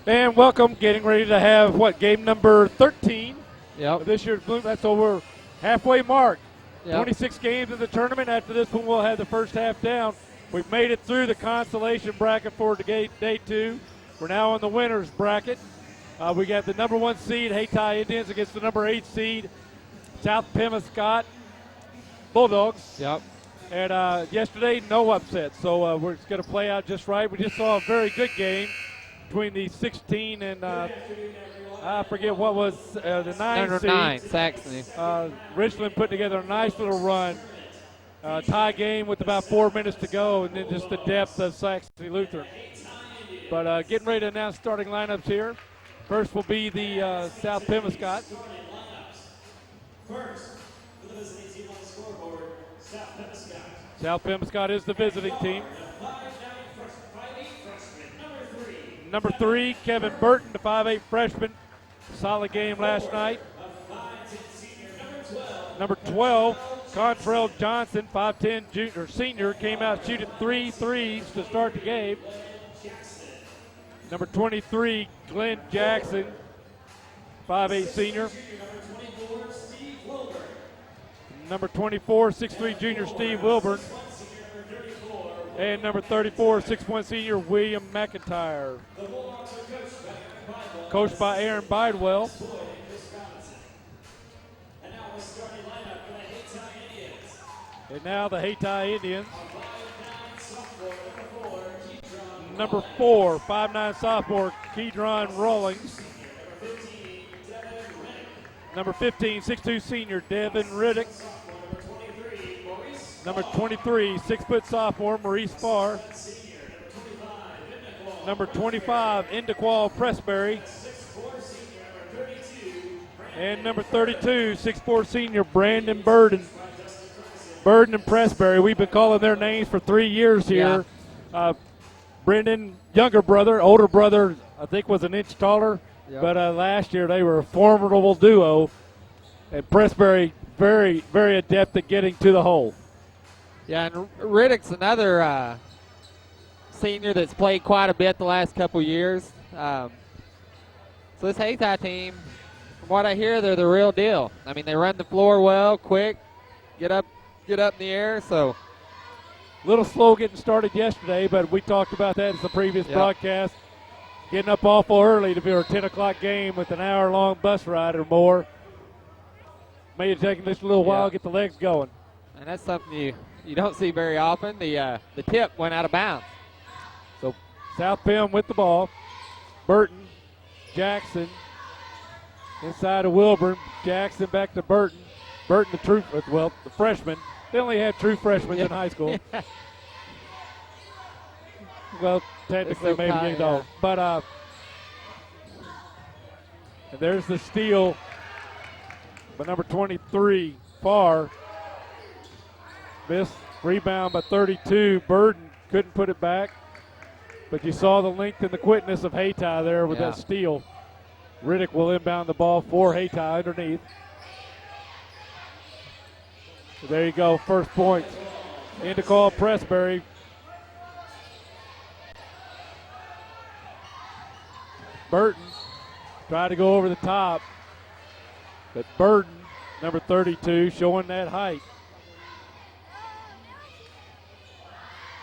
And welcome, getting ready to have, game number 13 Yep. of this year's Bloom. That's over halfway mark. Yep. 26 games in the tournament. After this one, we'll have the first half down. We've made it through the consolation bracket for day 2. We're now in the winner's bracket. We got the number 1 seed, Hayti Indians, against the number 8 seed, South Pemiscot Bulldogs. Yep. And yesterday, no upset, so we're going to play out just right. We just saw a very good game between the 16 and I forget what was the 9 Number seed. 9, Saxony. Richland put together a nice little run. Tie game with about 4 minutes to go, and then just the depth of Saxony Lutheran. But getting ready to announce starting lineups here. First will be the South Pemiscot. First, for the visiting team on the scoreboard, South Pemiscot. South Pemiscot is the visiting team. 5'8" freshman, Number 3, Kevin Burton, the 5'8" freshman. Solid game last night. Number 12, Contrell Johnson, 5'10" junior senior, came out shooting 3 threes to start the game. Number 23, Glenn Jackson, 5'8" senior. Number 24, 6'3" junior Steve Wilburn. And number 34, 6'1" senior William McIntyre. Coached by Aaron Bidewell. And now the Hayti Indians. Number 4, 5'9" sophomore Kedron Rawlings. Number 15, 6'2" senior Devin Riddick. Number 23, 6' sophomore Maurice Farr. Number 25, Indequal Pressberry. And number 32, 6'4" senior Brandon Burden. Burden and Pressberry, we've been calling their names for 3 years here. Yeah. Brendan, younger brother, older brother, I think was an inch taller. Yep. But last year they were a formidable duo. And Pressberry very, very adept at getting to the hole. Yeah, and Riddick's another senior that's played quite a bit the last couple years. So this Hayti team, from what I hear, they're the real deal. I mean, they run the floor well, quick, get up in the air. So a little slow getting started yesterday, but we talked about that in the previous broadcast. Getting up awful early to be a 10 o'clock game with an hour-long bus ride or more. May have taken just a little while to get the legs going. And that's something you don't see very often. The tip went out of bounds. So South Pem with the ball. Burton, Jackson, inside of Wilburn. Jackson back to Burton. Burton, the freshman. They only had true freshmen in high school. Well, technically maybe you don't. But and there's the steal by number 23, Farr. Missed, rebound by 32. Burden couldn't put it back. But you saw the length and the quickness of Hayti there with that steal. Riddick will inbound the ball for Hayti underneath. So there you go, first point. Indequal Pressberry. Burton tried to go over the top. But Burton, number 32, showing that height.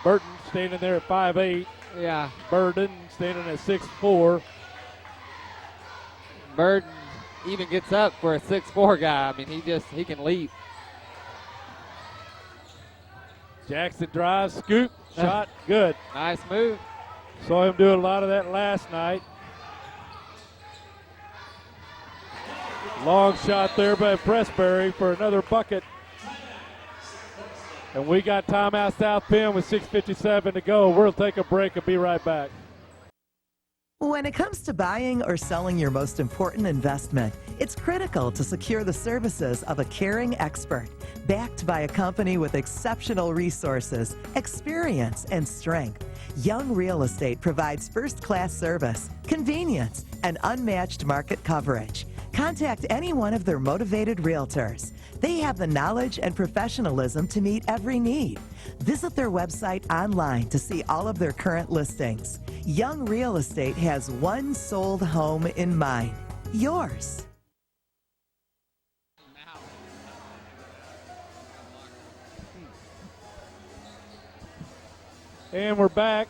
Burton standing there at 5'8". Yeah. Burden standing at 6'4". Burden even gets up for a 6'4" guy. I mean, he can leap. Jackson drives, scoop, shot, good. Nice move. Saw him do a lot of that last night. Long shot there by Pressberry for another bucket. And we got timeout South Penn with 6:57 to go. We'll take a break and be right back. When it comes to buying or selling your most important investment, it's critical to secure the services of a caring expert, backed by a company with exceptional resources, experience, and strength. Young Real Estate provides first-class service, convenience, and unmatched market coverage. Contact any one of their motivated realtors. They have the knowledge and professionalism to meet every need. Visit their website online to see all of their current listings. Young Real Estate has one sold home in mind, yours. And we're back.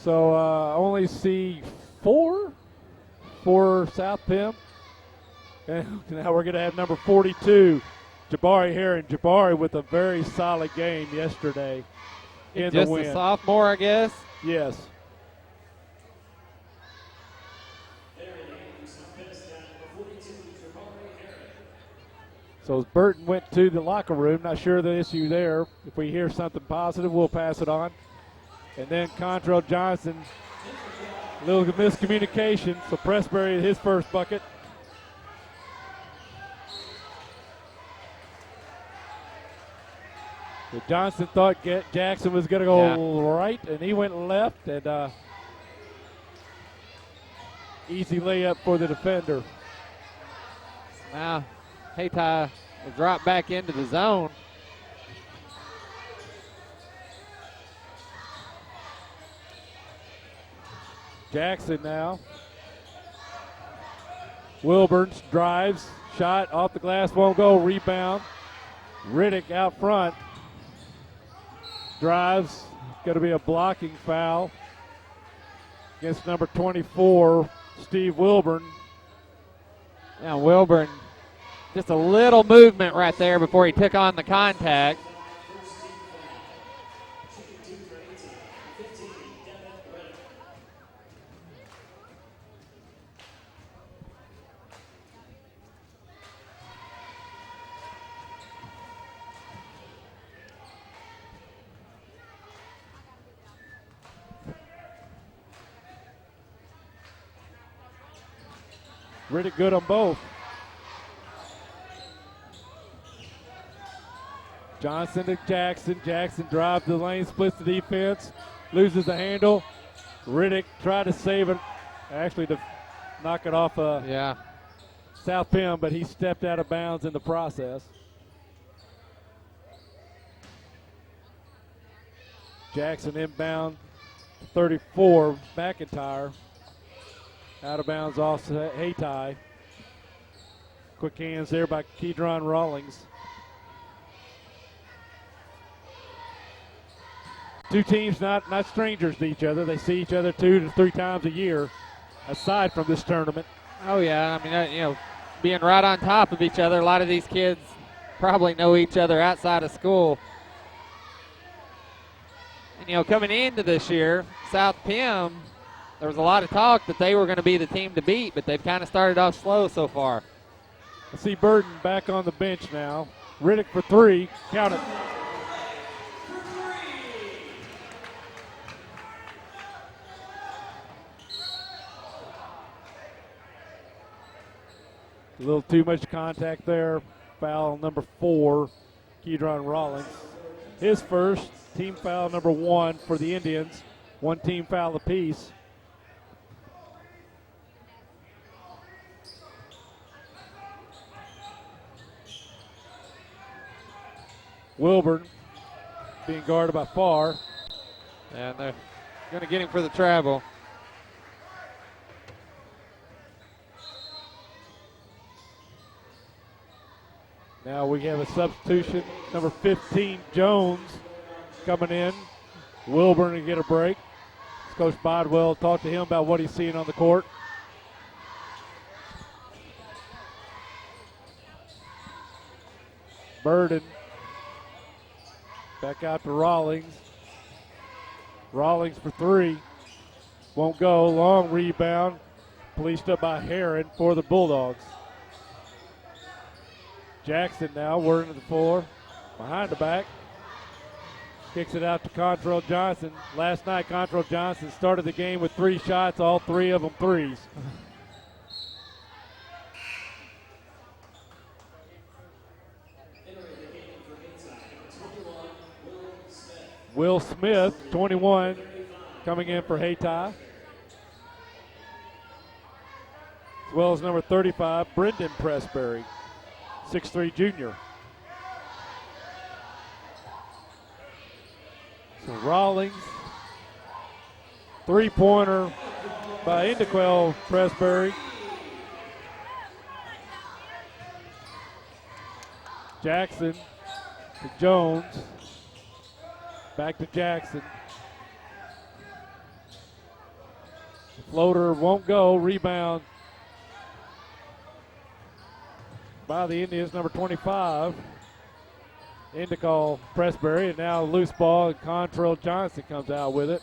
So only see four for South Pim. And now we're going to have number 42, Jabari Heron. Jabari with a very solid game yesterday in the win. Just a sophomore, I guess. Yes. So as Burton went to the locker room, not sure the issue there. If we hear something positive, we'll pass it on. And then Contrell Johnson, a little miscommunication. So Pressbury, his first bucket. So Johnson thought Jackson was going to go right, and he went left. And easy layup for the defender. Now, Hayti will drop back into the zone. Jackson now. Wilburn drives, shot off the glass, won't go, rebound. Riddick out front. Drives, going to be a blocking foul against number 24, Steve Wilburn. Now Wilburn, just a little movement right there before he took on the contact. Riddick good on both. Johnson to Jackson. Jackson drives the lane, splits the defense, loses the handle. Riddick tried to save it, actually to knock it off South Pim, but he stepped out of bounds in the process. Jackson inbound, 34, McIntyre. Out of bounds off Hayti. Quick hands there by Kedron Rawlings. Two teams not strangers to each other. They see each other 2 to 3 times a year, aside from this tournament. Oh yeah, I mean, being right on top of each other. A lot of these kids probably know each other outside of school. And coming into this year, South Pim, there was a lot of talk that they were going to be the team to beat, but they've kind of started off slow so far. I see Burton back on the bench now. Riddick for 3. Count it. A little too much contact there. Foul number 4, Kedron Rawlings. His first, team foul number 1 for the Indians. 1 team foul apiece. Wilburn being guarded by Farr. And they're going to get him for the travel. Now we have a substitution. Number 15, Jones, coming in. Wilburn to get a break. Coach Bodwell talked to him about what he's seeing on the court. Burden back out to Rawlings. Rawlings for 3. Won't go. Long rebound. Policed up by Heron for the Bulldogs. Jackson now working to the floor. Behind the back. Kicks it out to Contrell Johnson. Last night, Contrell Johnson started the game with 3 shots, all 3 of them threes. Will Smith, 21, coming in for Hayti. well as number 35, Brendan Pressberry, 6'3" junior. So Rawlings, three-pointer by Indequel Pressberry. Jackson to Jones. Back to Jackson. Floater won't go. Rebound by the Indians, number 25. Indequel Pressberry, and now loose ball, and Contrail Johnson comes out with it.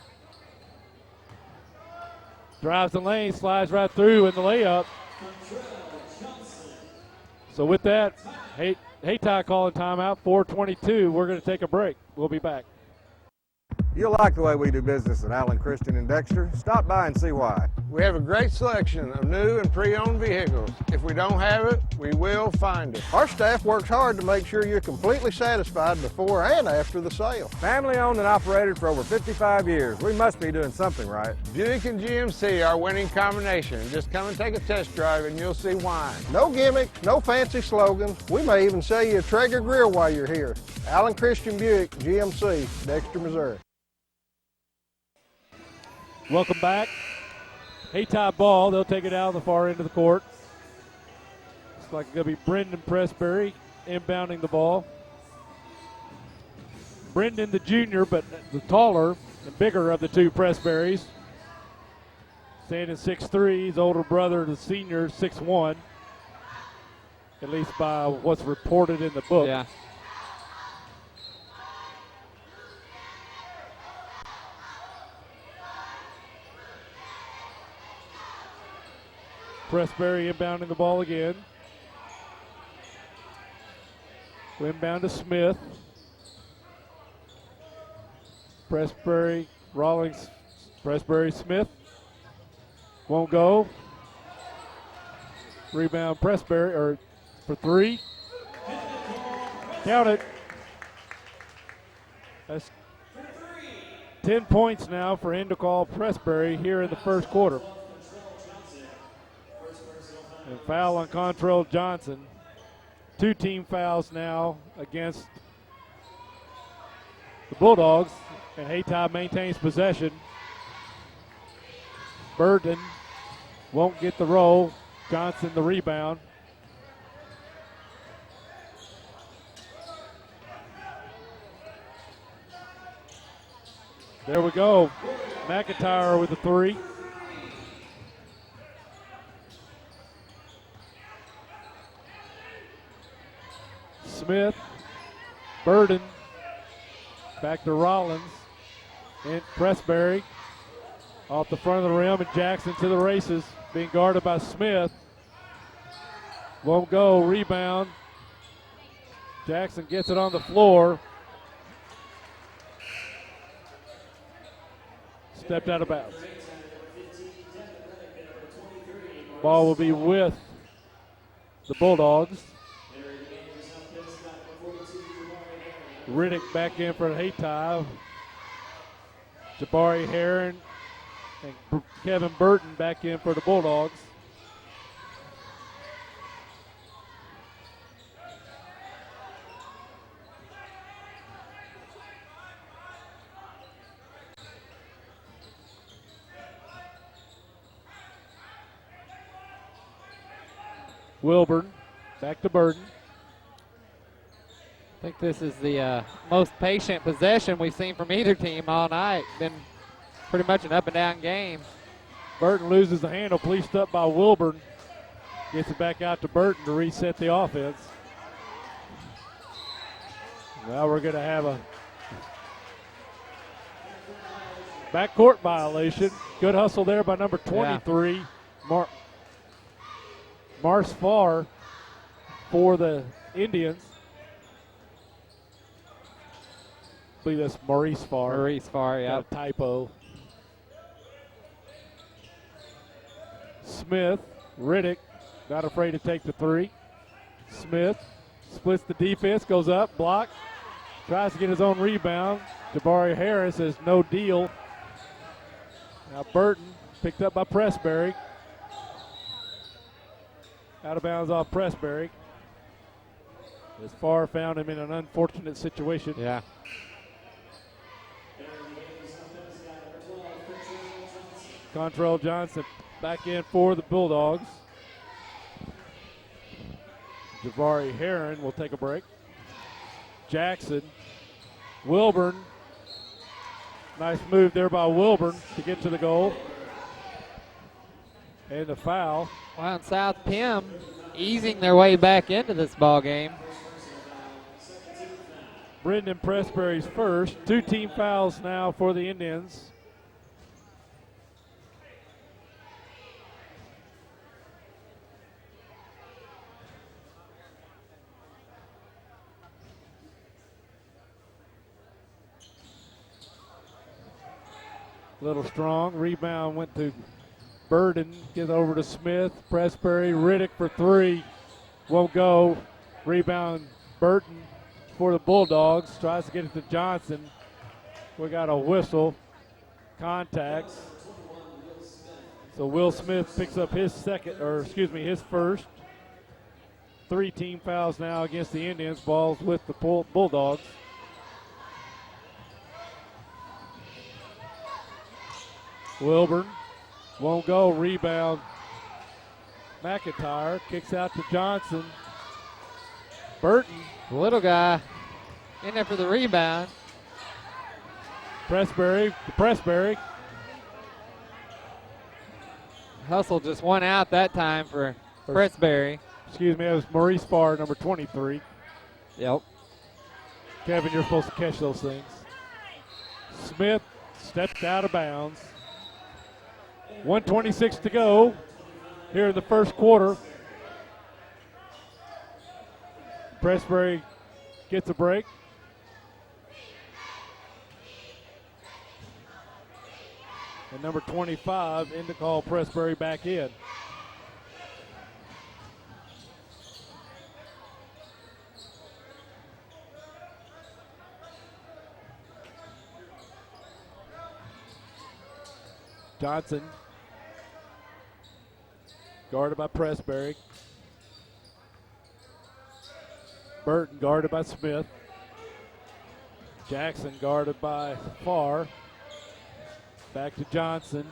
Drives the lane, slides right through in the layup. So with that, Hayti calling timeout, 4:22. We're going to take a break. We'll be back. You'll like the way we do business at Allen Christian and Dexter. Stop by and see why. We have a great selection of new and pre-owned vehicles. If we don't have it, we will find it. Our staff works hard to make sure you're completely satisfied before and after the sale. Family owned and operated for over 55 years. We must be doing something right. Buick and GMC are winning combination. Just come and take a test drive and you'll see why. No gimmicks, no fancy slogans. We may even sell you a Traeger grill while you're here. Allen Christian Buick, GMC, Dexter, Missouri. Welcome back. Hayti ball. They'll take it out on the far end of the court. Looks like it's going to be Brendan Pressberry inbounding the ball. Brendan, the junior, but the taller and bigger of the two Pressberrys. Standing 6'3", his older brother, the senior, 6'1", at least by what's reported in the book. Yeah. Pressberry inbounding the ball again. Inbound to Smith. Pressberry, Rawlings, Pressberry, Smith. Won't go. Rebound Pressberry, or for three. Count it. That's 10 points now for Indequel Pressberry here in the first quarter. And foul on Contrail Johnson. Two team fouls now against the Bulldogs, and Hayti maintains possession. Burden won't get the roll. Johnson the rebound. There we go. McIntyre with the three. Smith, Burden, back to Rollins, and Pressberry off the front of the rim, and Jackson to the races, being guarded by Smith. Won't go, rebound. Jackson gets it on the floor. Stepped out of bounds. Ball will be with the Bulldogs. Riddick back in for Hayti. Jabari Heron and Kevin Burton back in for the Bulldogs. Wilburn back to Burton. I think this is the most patient possession we've seen from either team all night. Been pretty much an up-and-down game. Burton loses the handle, policed up by Wilburn. Gets it back out to Burton to reset the offense. Now we're going to have a backcourt violation. Good hustle there by number 23, Mars Farr for the Indians. I believe that's Maurice Farr. Maurice Farr, yeah. Got a typo. Smith, Riddick, not afraid to take the three. Smith splits the defense, goes up, block, tries to get his own rebound. Jabari Harris says no deal. Now Burton picked up by Pressberry. Out of bounds off Pressberry. As Farr found him in an unfortunate situation. Yeah. Contrell Johnson back in for the Bulldogs. Javari Heron will take a break. Jackson. Wilburn. Nice move there by Wilburn to get to the goal. And the foul. Well, and South Pim easing their way back into this ball game. Brendan Pressberry's first. 2 team fouls now for the Indians. Little strong. Rebound went to Burden. Get over to Smith. Pressberry. Riddick for 3. Won't go. Rebound Burton for the Bulldogs. Tries to get it to Johnson. We got a whistle. Contacts. So Will Smith picks up his his first. 3 team fouls now against the Indians. Balls with the Bulldogs. Wilburn won't go. Rebound. McIntyre kicks out to Johnson. Burton. The little guy in there for the rebound. Pressberry. Hustle just won out that time for Pressberry. Excuse me, it was Maurice Farr, number 23. Yep. Kevin, you're supposed to catch those things. Smith stepped out of bounds. 1:26 to go here in the first quarter. Pressberry gets a break. And number 25 in to call Pressberry back in. Johnson. Guarded by Pressberry. Burton guarded by Smith. Jackson guarded by Farr. Back to Johnson.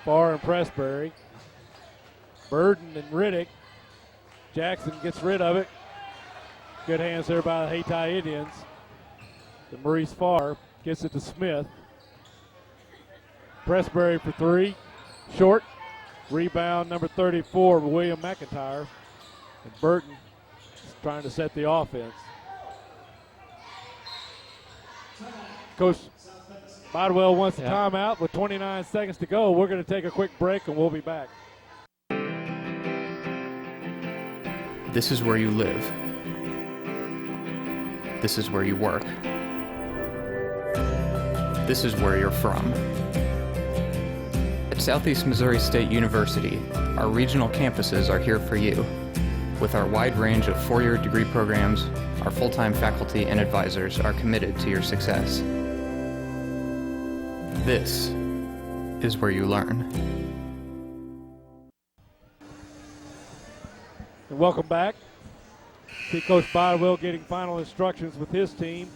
Farr and Pressberry. Burden and Riddick. Jackson gets rid of it. Good hands there by the Hayti Indians. The Maurice Farr gets it to Smith. Pressberry for 3. Short. Rebound number 34, William McIntyre. And Burton is trying to set the offense. Coach Bodwell wants a timeout with 29 seconds to go. We're going to take a quick break and we'll be back. This is where you live. This is where you work. This is where you're from. At Southeast Missouri State University, our regional campuses are here for you. With our wide range of 4-year degree programs, our full-time faculty and advisors are committed to your success. This is where you learn. And welcome back. See Coach Bodwell getting final instructions with his team.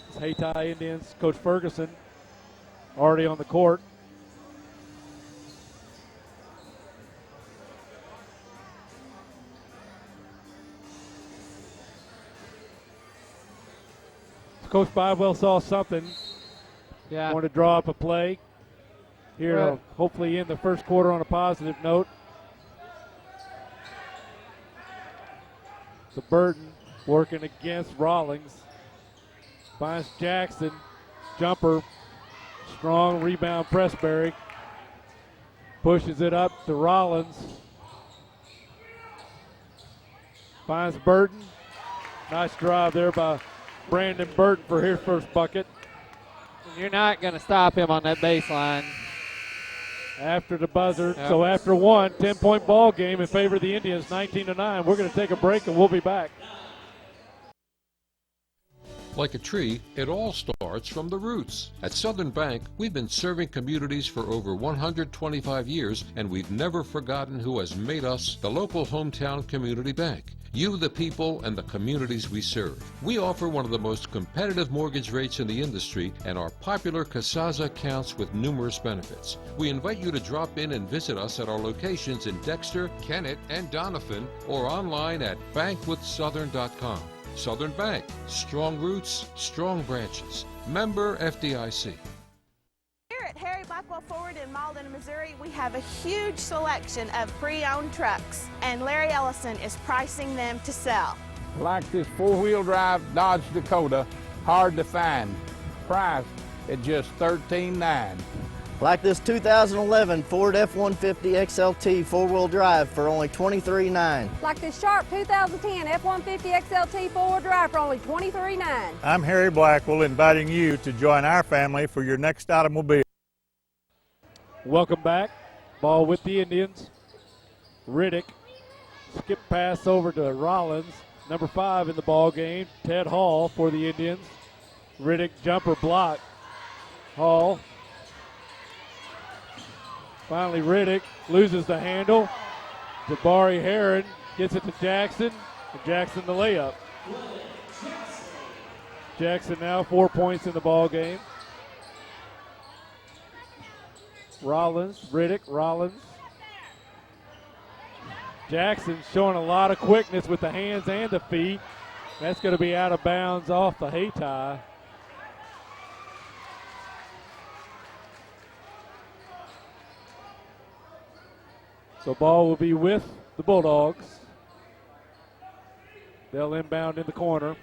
It's Hayti Indians. Coach Ferguson already on the court. Coach Bodwell saw something. Yeah. Want to draw up a play here, Right. hopefully in the first quarter on a positive note. So Burton working against Rawlings. Finds Jackson. Jumper. Strong rebound Pressberry. Pushes it up to Rollins. Finds Burton. Nice drive there by Brandon Burton for his first bucket. You're not going to stop him on that baseline. After the buzzer, Yep. so after 10-point ball game in favor of the Indians, 19-9. We're going to take a break and we'll be back. Like a tree, it all starts from the roots. At Southern Bank, we've been serving communities for over 125 years, and we've never forgotten who has made us the local hometown community bank. You, the people, and the communities we serve. We offer one of the most competitive mortgage rates in the industry and our popular Casaza accounts with numerous benefits. We invite you to drop in and visit us at our locations in Dexter, Kennett, and Doniphan, or online at bankwithsouthern.com. Southern Bank, strong roots, strong branches. Member FDIC. Here at Harry Blackwell Ford in Malden, Missouri, we have a huge selection of pre-owned trucks, and Larry Ellison is pricing them to sell. Like this four-wheel drive Dodge Dakota, hard to find, priced at just $13,900. Like this 2011 Ford F-150 XLT four-wheel drive for only $23,900. Like this sharp 2010 F-150 XLT four-wheel drive for only $23,900. I'm Harry Blackwell, inviting you to join our family for your next automobile. Welcome back. Ball with the Indians. Riddick. Skip pass over to Rollins. Number 5 in the ball game, Ted Hall for the Indians. Riddick jumper block. Hall. Finally, Riddick loses the handle. Jabari Heron gets it to Jackson, and Jackson the layup. Jackson now 4 points in the ball game. Rollins, Riddick, Rollins. Jackson showing a lot of quickness with the hands and the feet. That's going to be out of bounds off the Hayti. So ball will be with the Bulldogs. They'll inbound in the corner.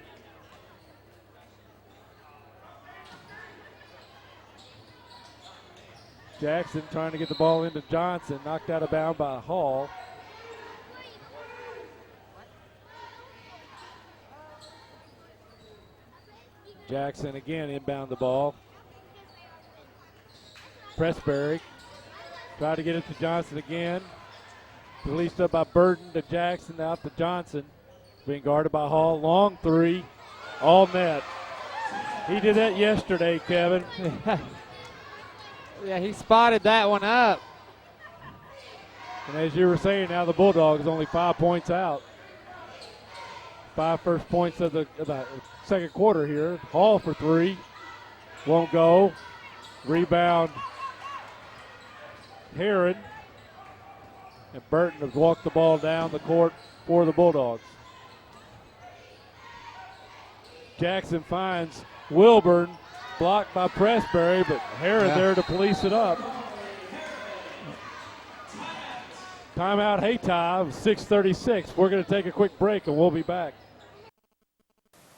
Jackson trying to get the ball into Johnson, knocked out of bounds by Hall. Jackson again inbound the ball. Pressberry tried to get it to Johnson again. Released up by Burden to Jackson, out to Johnson. Being guarded by Hall. Long three, all net. He did that yesterday, Kevin. Yeah, he spotted that one up. And as you were saying, now the Bulldogs only 5 points out. 5 first points of the second quarter here. Hall for three. Won't go. Rebound. Heron. And Burton has walked the ball down the court for the Bulldogs. Jackson finds Wilburn, blocked by Pressberry, but Heron there to police it up. Timeout Hayti, 6:36. We're going to take a quick break and we'll be back.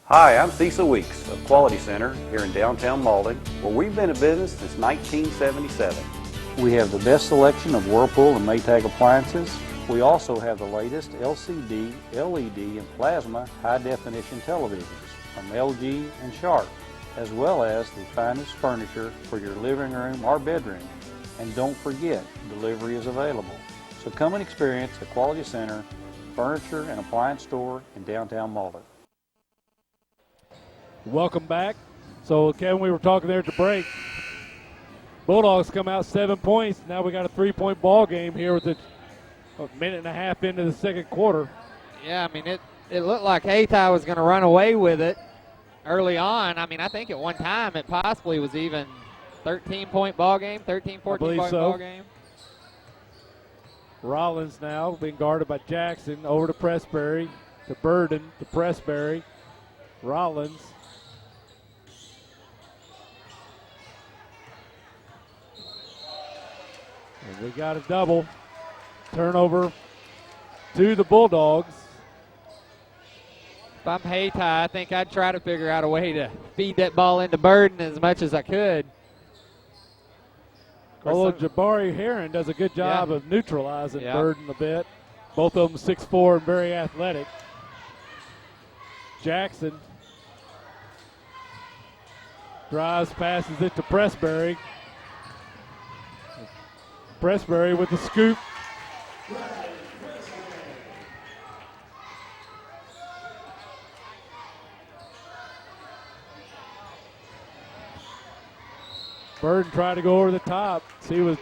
Hi, I'm Cecil Weeks of Quality Center here in downtown Malden, where we've been in business since 1977. We have the best selection of Whirlpool and Maytag appliances. We also have the latest LCD, LED, and plasma high-definition televisions from LG and Sharp, as well as the finest furniture for your living room or bedroom. And don't forget, delivery is available. So come and experience the Quality Center Furniture and Appliance Store in downtown Malden. Welcome back. So, Kevin, we were talking there at the break. Bulldogs come out 7 points. Now we got a 3-point ball game here with a minute and a half into the second quarter. Yeah, I mean, it looked like Hayti was going to run away with it early on. I mean, I think at one time it possibly was even 13-point ball game, 13, 14-point ball game. Rollins now being guarded by Jackson. Over to Pressberry, to Burden, to Pressberry. Rollins. And we got a double. Turnover to the Bulldogs. If I'm Hayti, I think I'd try to figure out a way to feed that ball into Burden as much as I could. Although Jabari Heron does a good job of neutralizing Burden a bit. Both of them 6'4" and very athletic. Jackson drives, passes it to Pressberry. Pressberry with the scoop. Burden tried to go over the top. He was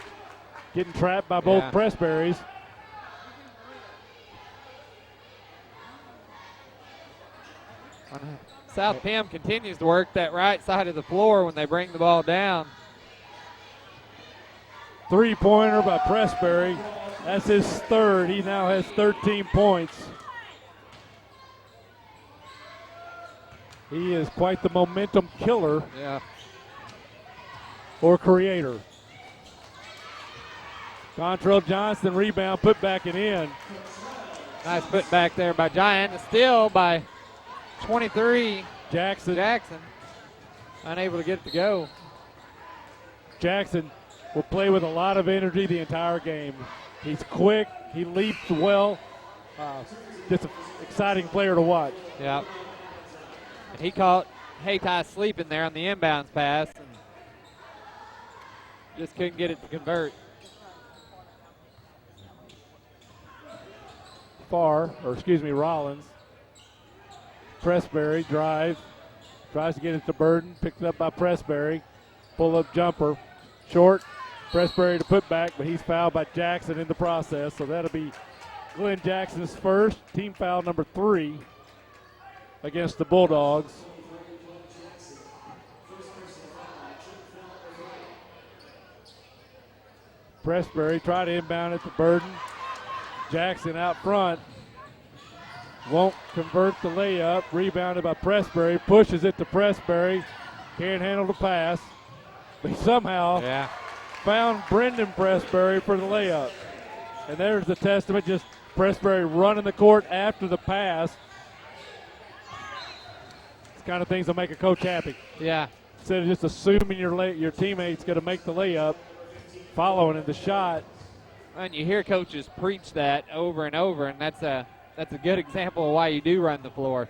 getting trapped by both Pressberries. South Pem continues to work that right side of the floor when they bring the ball down. Three-pointer by Pressberry. That's his third. He now has 13 points. He is quite the momentum killer. Yeah. Or creator. Contrell Johnson rebound, put back and in. Nice put back there by Giant. Still by 23. Jackson. Unable to get it to go. Jackson will play with a lot of energy the entire game. He's quick. He leaps well. Just an exciting player to watch. Yeah. And he caught Hayti sleeping there on the inbounds pass. And just couldn't get it to convert. Rollins. Pressberry drive. Tries to get it to Burden. Picked up by Pressberry. Pull-up jumper. Short. Pressberry to put back, but he's fouled by Jackson in the process. So that'll be Glenn Jackson's first. Team foul number 3 against the Bulldogs. Pressberry tried to inbound it to Burden. Jackson out front. Won't convert the layup. Rebounded by Pressberry. Pushes it to Pressberry. Can't handle the pass. But he somehow found Brendan Pressberry for the layup. And there's the testament. Just Pressberry running the court after the pass. It's the kind of things that make a coach happy. Yeah. Instead of just assuming your teammate's going to make the layup, following in the shot. And you hear coaches preach that over and over, and that's a good example of why you do run the floor.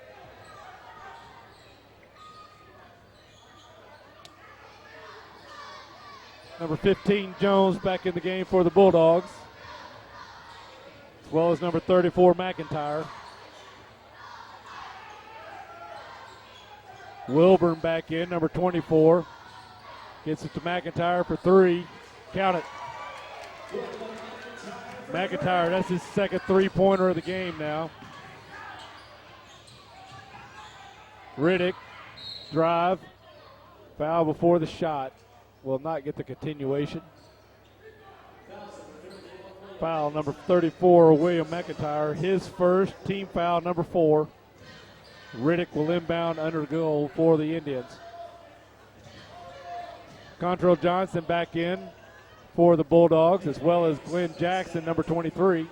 Number 15, Jones, back in the game for the Bulldogs, as well as number 34, McIntyre. Wilburn back in, number 24. Gets it to McIntyre for 3. Count it. McIntyre, that's his second three-pointer of the game now. Riddick, drive, foul before the shot. Will not get the continuation. Foul number 34, William McIntyre, his first, team foul number 4. Riddick will inbound under the goal for the Indians. Contrell Johnson back in for the Bulldogs, as well as Glenn Jackson, number 23.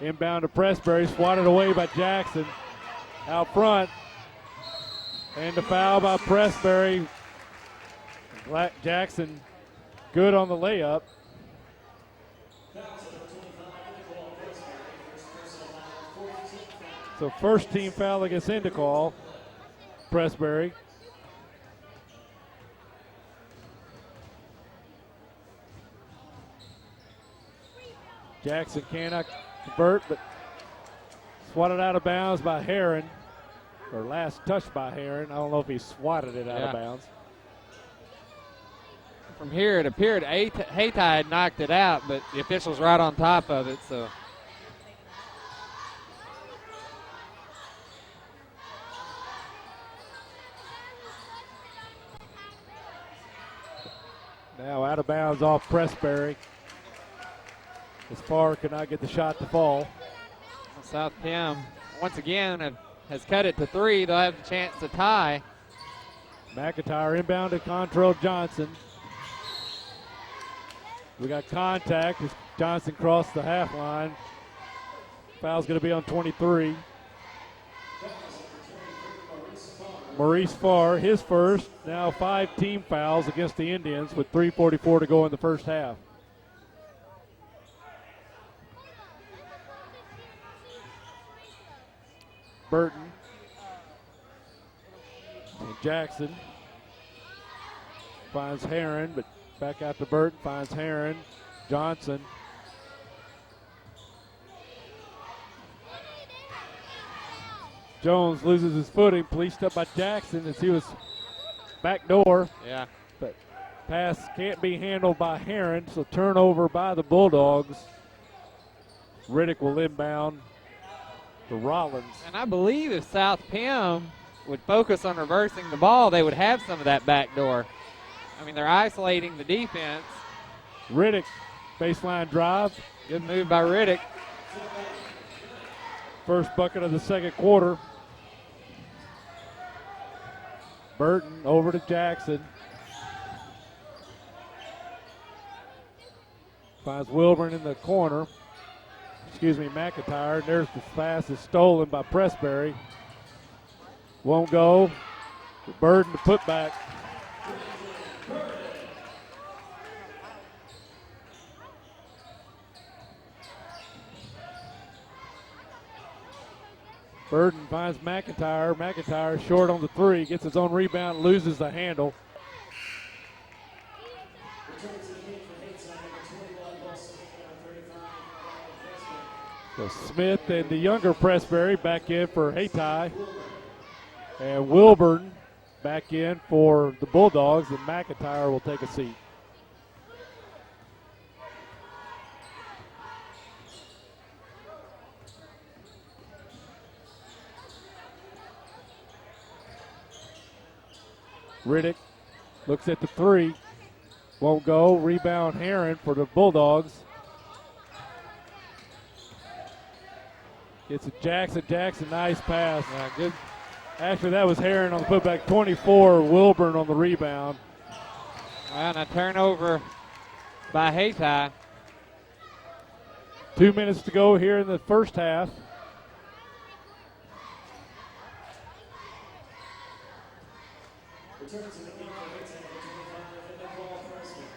Inbound to Pressberry, swatted away by Jackson. Out front, and the foul by Pressberry. Jackson good on the layup. So first team foul against Indicall, Pressberry. Jackson cannot convert, but swatted out of bounds by Heron, or last touch by Heron. I don't know if he swatted it out of bounds. From here, it appeared Hayti had knocked it out, but the official's right on top of it, so. Now out of bounds off Pressberry. As far could not get the shot to fall. South Pem, once again, has cut it to 3. They'll have a chance to tie. McIntyre inbound to Contrell Johnson. We got contact as Johnson crossed the half line. Foul's going to be on 23. Maurice Farr, his first. Now 5 team fouls against the Indians with 3:44 to go in the first half. Burton and Jackson finds Heron, but back out to Burton, finds Heron. Johnson. Jones loses his footing, policed up by Jackson as he was backdoor. Yeah. but pass can't be handled by Heron, so turnover by the Bulldogs. Riddick will inbound to Rollins. And I believe if South Pim would focus on reversing the ball, they would have some of that back door. I mean, they're isolating the defense. Riddick, baseline drive. Good move by Riddick. First bucket of the second quarter. Burton over to Jackson. Finds Wilburn in the corner. Excuse me, McIntyre. And there's the pass is stolen by Pressberry. Won't go. Burton to put back. Burton finds McIntyre. McIntyre short on the three. Gets his own rebound, loses the handle. So Smith and the younger Pressberry back in for Hayti. And Wilburn back in for the Bulldogs, and McIntyre will take a seat. Riddick looks at the three. Won't go. Rebound Heron for the Bulldogs. Gets it Jackson. Jackson, nice pass. Yeah, good. Actually, that was Heron on the putback. 24, Wilburn on the rebound. And a turnover by Hayti. 2 minutes to go here in the first half.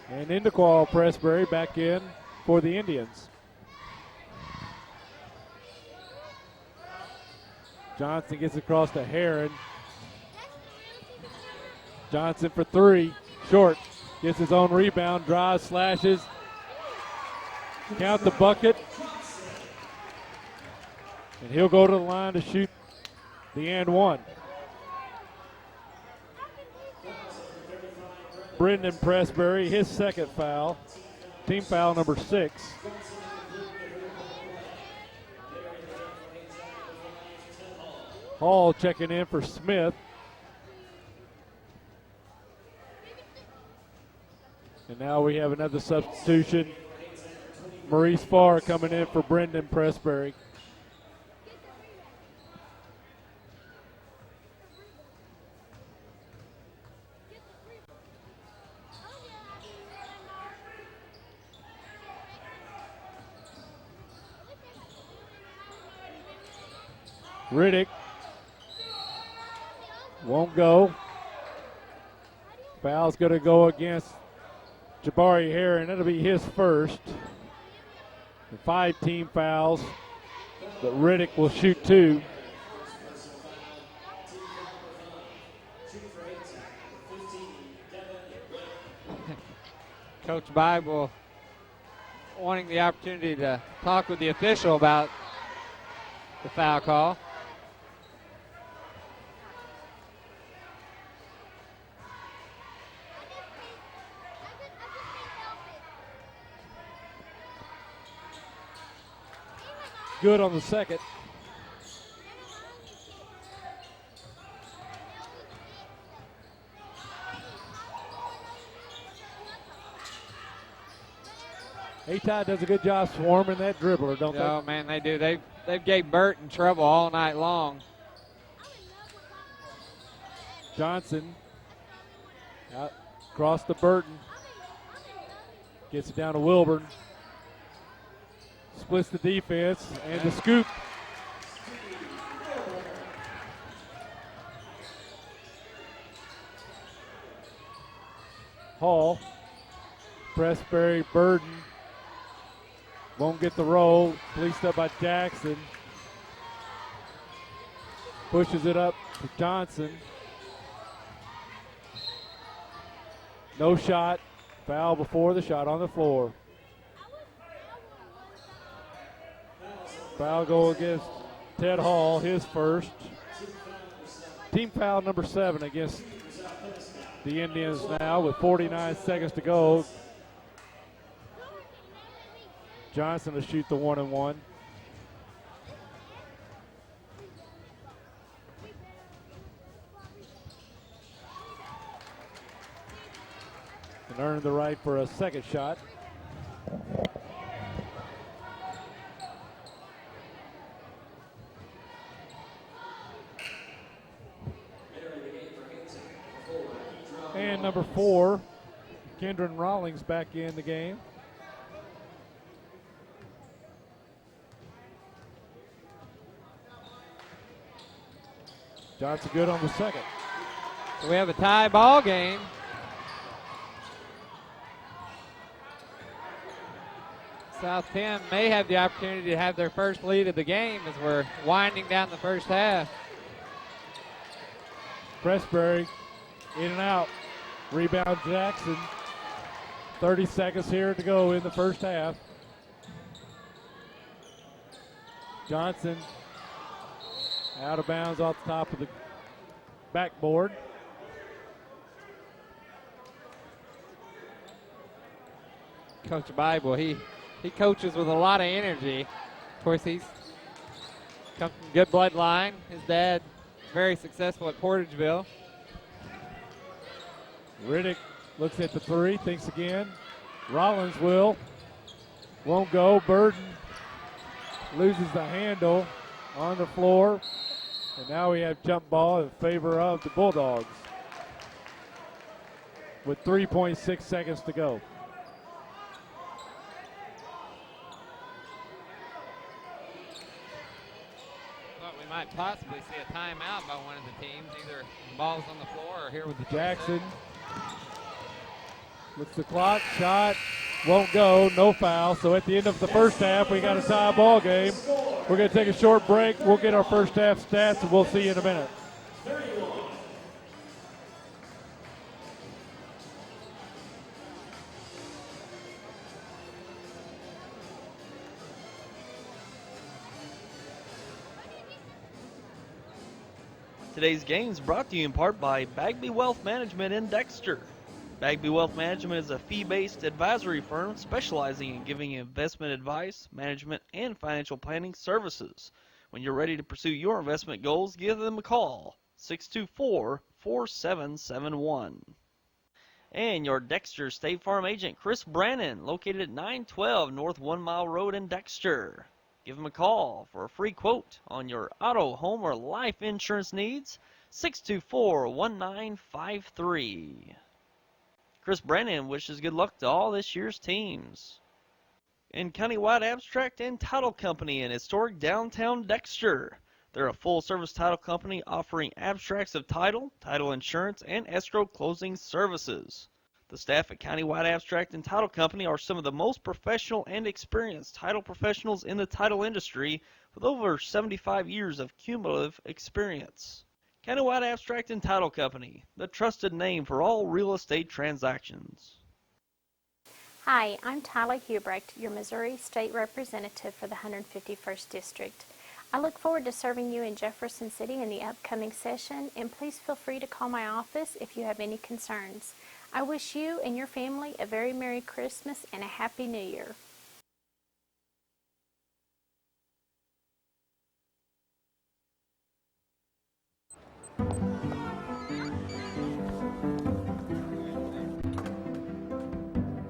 And Indequal Pressberry back in for the Indians. Johnson gets across to Heron. Johnson for three. Short. Gets his own rebound. Drives, slashes. Count the bucket. And he'll go to the line to shoot the and one. Brendan Pressberry, his second foul. Team foul number 6. Hall checking in for Smith. And now we have another substitution. Maurice Farr coming in for Brendan Pressberry. Riddick won't go. Foul's going to go against Jabari Heron. That'll be his first. And 5 team fouls, but Riddick will shoot 2. Coach Bible wanting the opportunity to talk with the official about the foul call. Good on the second. Hayti does a good job swarming that dribbler, don't they? Oh, man, they do. They've gave Burton trouble all night long. Johnson out across to Burton. Gets it down to Wilburn. Splits the defense and the scoop. Hall. Pressberry, Burden. Won't get the roll. Policed up by Jackson. Pushes it up to Johnson. No shot. Foul before the shot on the floor. Foul go against Ted Hall, his first. Team foul number 7 against the Indians now with 49 seconds to go. Johnson to shoot the 1-and-1. And earned the right for a second shot. And number 4, Kendron Rawlings back in the game. Johnson good on the second. So we have a tie ball game. South Penn may have the opportunity to have their first lead of the game as we're winding down the first half. Pressbury in and out. Rebound Jackson. 30 seconds here to go in the first half. Johnson out of bounds off the top of the backboard. Coach Bible, he coaches with a lot of energy. Of course, he's come from good bloodline. His dad, very successful at Portageville. Riddick looks at the 3, thinks again. Rollins won't go. Burden loses the handle on the floor. And now we have jump ball in favor of the Bulldogs with 3.6 seconds to go. Thought we might possibly see a timeout by one of the teams. Either the ball's on the floor or here with the Jackson looks the clock, shot, won't go, no foul. So at the end of the first half, we got a tie ball game. We're going to take a short break. We'll get our first half stats, and we'll see you in a minute. Today's game is brought to you in part by Bagby Wealth Management in Dexter. Bagby Wealth Management is a fee-based advisory firm specializing in giving investment advice, management, and financial planning services. When you're ready to pursue your investment goals, give them a call, 624-4771. And your Dexter State Farm agent, Chris Brannon, located at 912 North 1 Mile Road in Dexter. Give him a call for a free quote on your auto, home, or life insurance needs, 624-1953. Chris Brannon wishes good luck to all this year's teams. And Countywide Abstract and Title Company in historic downtown Dexter. They're a full-service title company offering abstracts of title, title insurance, and escrow closing services. The staff at Countywide Abstract and Title Company are some of the most professional and experienced title professionals in the title industry with over 75 years of cumulative experience. Countywide Abstract and Title Company, the trusted name for all real estate transactions. Hi, I'm Tyler Hubrecht, your Missouri State Representative for the 151st District. I look forward to serving you in Jefferson City in the upcoming session, and please feel free to call my office if you have any concerns. I wish you and your family a very Merry Christmas and a Happy New Year.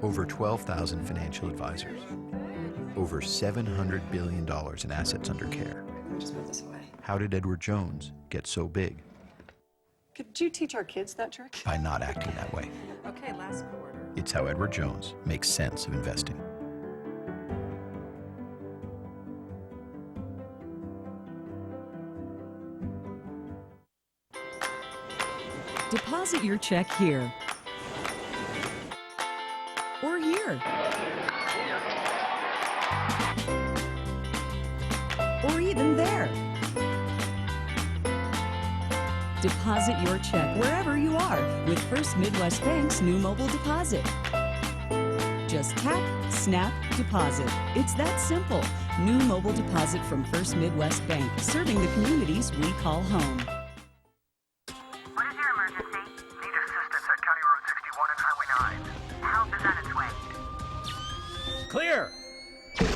Over 12,000 financial advisors. Over $700 billion in assets under care. Just move this away. How did Edward Jones get so big? Could you teach our kids that trick? By not acting that way. Okay, last quarter. It's how Edward Jones makes sense of investing. Deposit your check here. Or here. Or even there. Deposit your check wherever you are with First Midwest Bank's new mobile deposit. Just tap, snap, deposit. It's that simple. New mobile deposit from First Midwest Bank, serving the communities we call home. What is your emergency. Need assistance at County Road 61 and Highway 9. Help is on its way. Clear!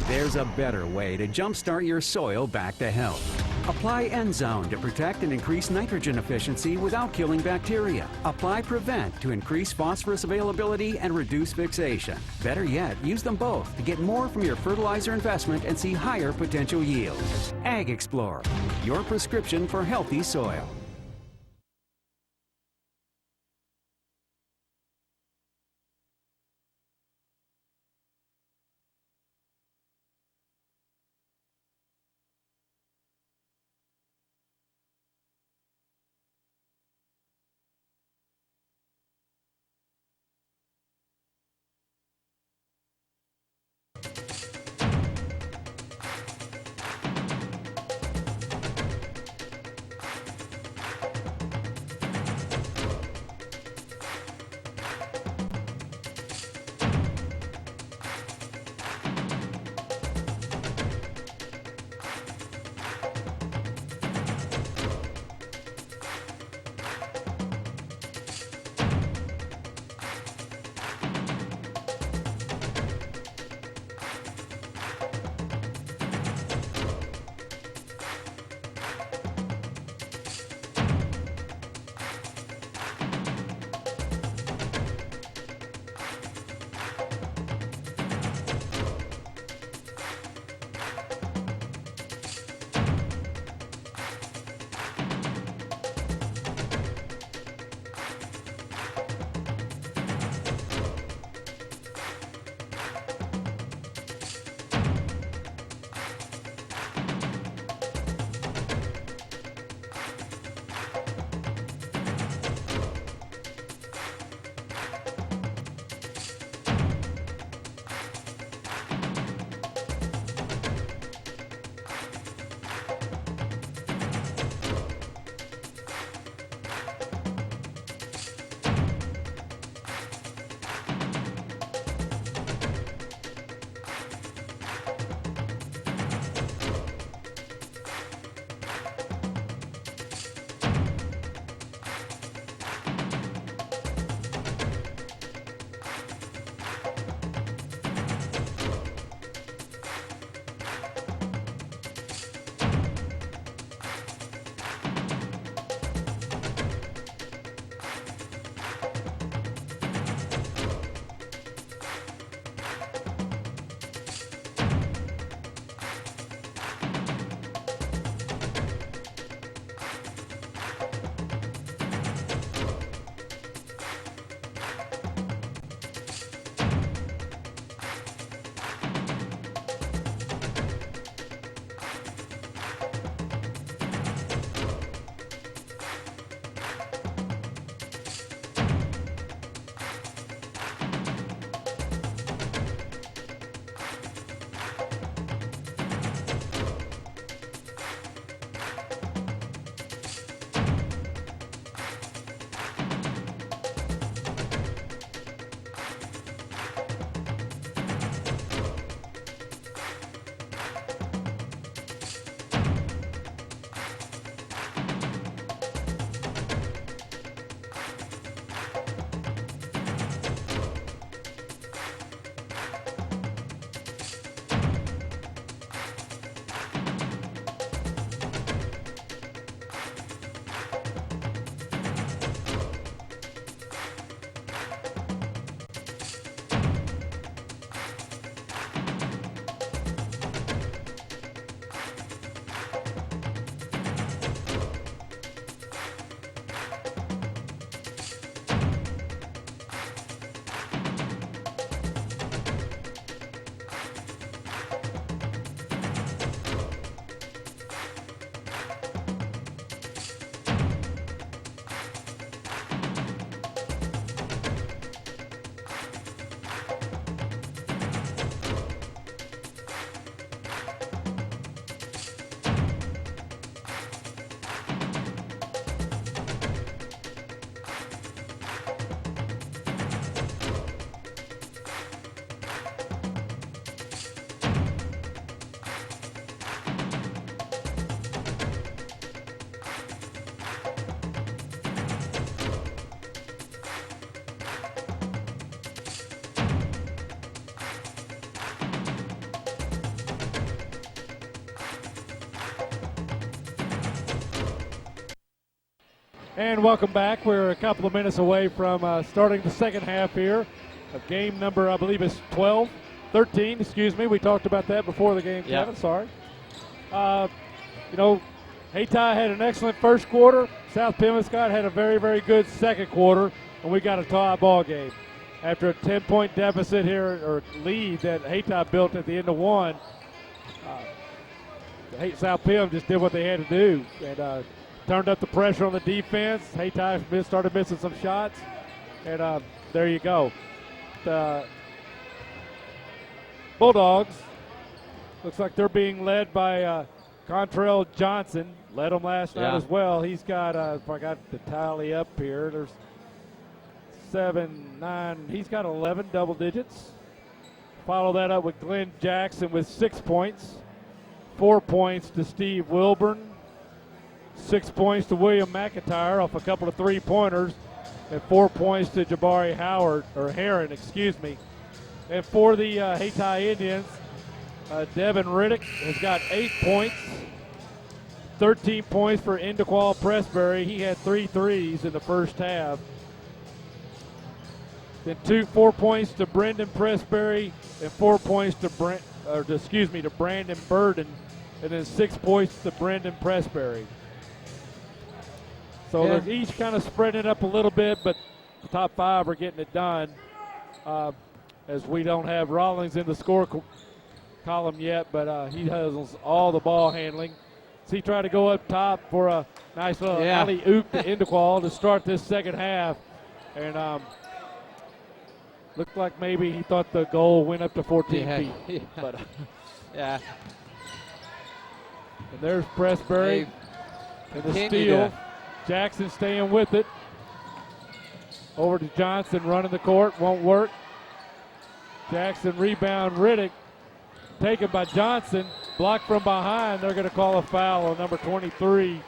There's a better way to jumpstart your soil back to health. Apply Endzone to protect and increase nitrogen efficiency without killing bacteria. Apply Prevent to increase phosphorus availability and reduce fixation. Better yet, use them both to get more from your fertilizer investment and see higher potential yields. Ag Explorer, your prescription for healthy soil. And welcome back. We're a couple of minutes away from starting the second half here of game number, I believe it's 13, excuse me. We talked about that before the game, Yep. Kevin, sorry. Hayti had an excellent first quarter. South Pemiscot had a very, very good second quarter, and we got a tie ball game. After a 10-point deficit here, or lead that Hayti built at the end of one, South Pim just did what they had to do and turned up the pressure on the defense. Hayti started missing some shots, and there you go. The Bulldogs, looks like they're being led by Contrail Johnson. Led them last night as well. He's got, if I got the tally up here, there's 7, 9, he's got 11 double digits. Follow that up with Glenn Jackson with 6 points. 4 points to Steve Wilburn. 6 points to William McIntyre off a couple of three-pointers. And 4 points to Jabari Heron, excuse me. And for the Hayti Indians, Devin Riddick has got 8 points. 13 points for Indequal Pressbury. He had 3 threes in the first half. Then 4 points to Brendan Pressbury and 4 points to Brandon Burden, and then 6 points to Brendan Pressbury. So they're each kind of spreading it up a little bit, but the top 5 are getting it done. As we don't have Rollins in the score column yet, but he has all the ball handling. So he tried to go up top for a nice little alley-oop to Indequal to start this second half. And looked like maybe he thought the goal went up to 14 feet. But, yeah. And there's Pressbury and the steal. Jackson staying with it. Over to Johnson running the court. Won't work. Jackson rebound. Riddick taken by Johnson. Blocked from behind. They're going to call a foul on number 23,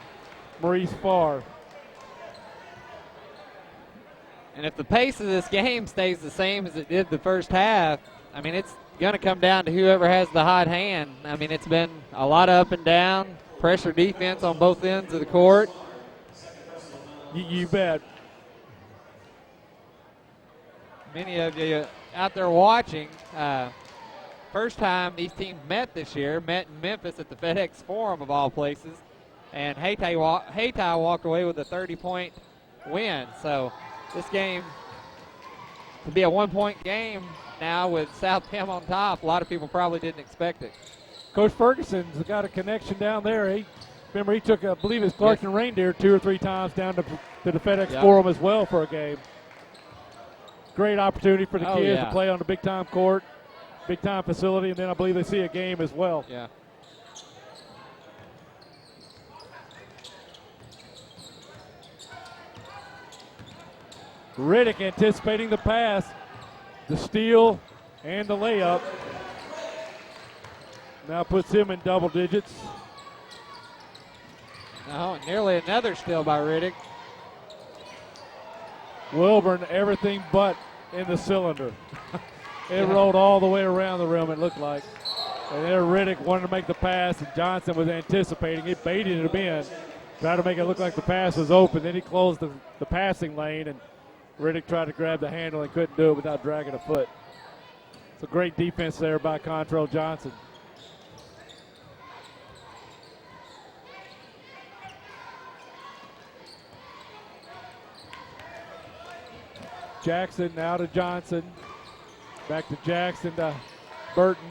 Maurice Farr. And if the pace of this game stays the same as it did the first half, I mean, it's going to come down to whoever has the hot hand. I mean, it's been a lot of up and down, pressure defense on both ends of the court. You bet. Many of you out there watching, first time these teams met this year, met in Memphis at the FedEx Forum of all places, and Hayti walked away with a 30-point win. So this game to be a 1-point game now with South Pim on top. A lot of people probably didn't expect it. Coach Ferguson's got a connection down there. He took, I believe it's Clarkson Reindeer 2 or 3 times down to the FedEx Forum as well for a game. Great opportunity for the kids to play on the big-time court, big-time facility, and then I believe they see a game as well. Yeah. Riddick anticipating the pass, the steal, and the layup. Now puts him in double digits. Oh, nearly another steal by Riddick. Wilburn, everything but in the cylinder. It rolled all the way around the rim, it looked like. And there Riddick wanted to make the pass, and Johnson was anticipating it, baiting him in, tried to make it look like the pass was open. Then he closed the passing lane, and Riddick tried to grab the handle and couldn't do it without dragging a foot. It's a great defense there by Contrail Johnson. Jackson now to Johnson. Back to Jackson to Burton.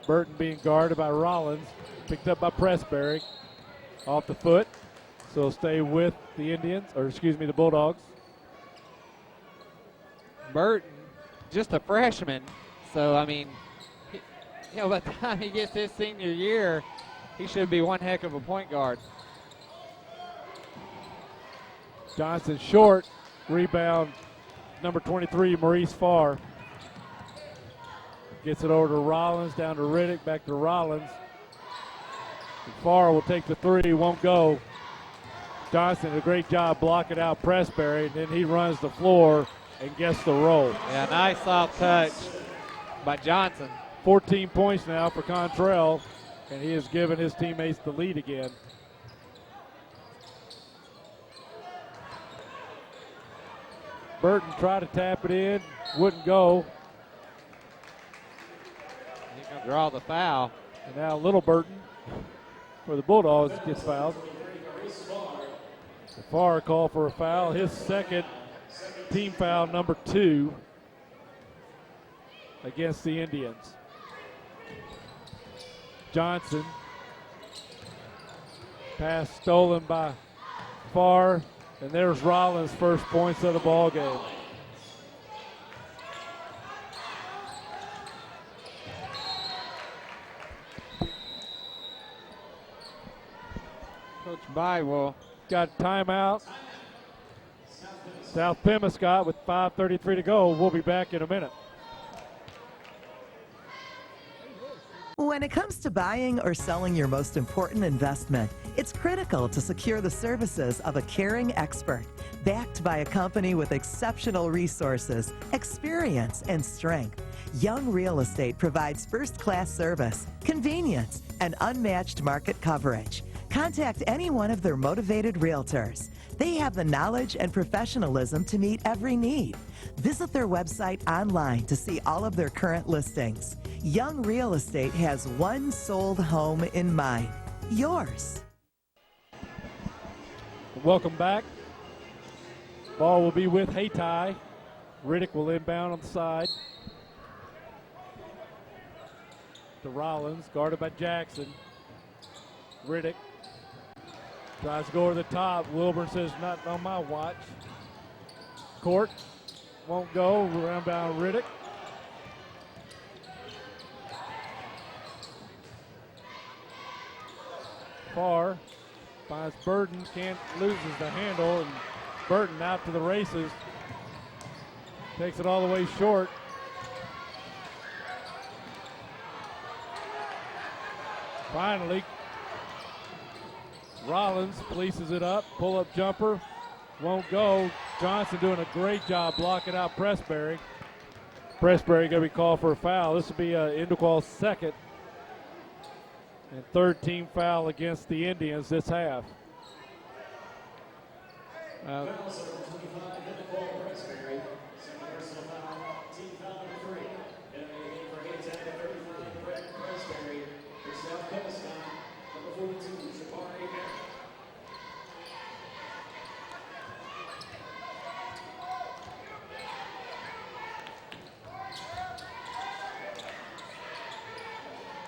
Burton being guarded by Rollins. Picked up by Pressbury. Off the foot. So he'll stay with the the Bulldogs. Burton, just a freshman. So, I mean, by the time he gets his senior year, he should be one heck of a point guard. Johnson short. Rebound, number 23, Maurice Farr. Gets it over to Rollins, down to Riddick, back to Rollins. And Farr will take the three, won't go. Johnson did a great job blocking out Pressbury, and then he runs the floor and gets the roll. Yeah, nice soft touch by Johnson. 14 points now for Contrell, and he has given his teammates the lead again. Burton tried to tap it in, wouldn't go. He's going to draw the foul. And now Little Burton for the Bulldogs gets fouled. Farr called for a foul, his second team foul, number 2 against the Indians. Johnson, pass stolen by Farr, and there's Rollins' first points of the ball game. Coach Bywell got timeout. South Pemiscot with 5:33 to go. We'll be back in a minute. When it comes to buying or selling your most important investment, it's critical to secure the services of a caring expert, backed by a company with exceptional resources, experience, and strength. Young Real Estate provides first-class service, convenience, and unmatched market coverage. Contact any one of their motivated realtors. They have the knowledge and professionalism to meet every need. Visit their website online to see all of their current listings. Young Real Estate has one sold home in mind, yours. Welcome back. Ball will be with Hayti. Riddick will inbound on the side to Rollins, guarded by Jackson. Riddick tries to go over the top. Wilburn says, not on my watch. Court won't go. Rebound Riddick. Farr finds Burton, loses the handle, and Burton out to the races. Takes it all the way short. Finally, Rollins fleeces it up, pull-up jumper, won't go. Johnson doing a great job blocking out Pressberry. Pressberry going to be called for a foul. This will be Indequal's second and third team foul against the Indians this half.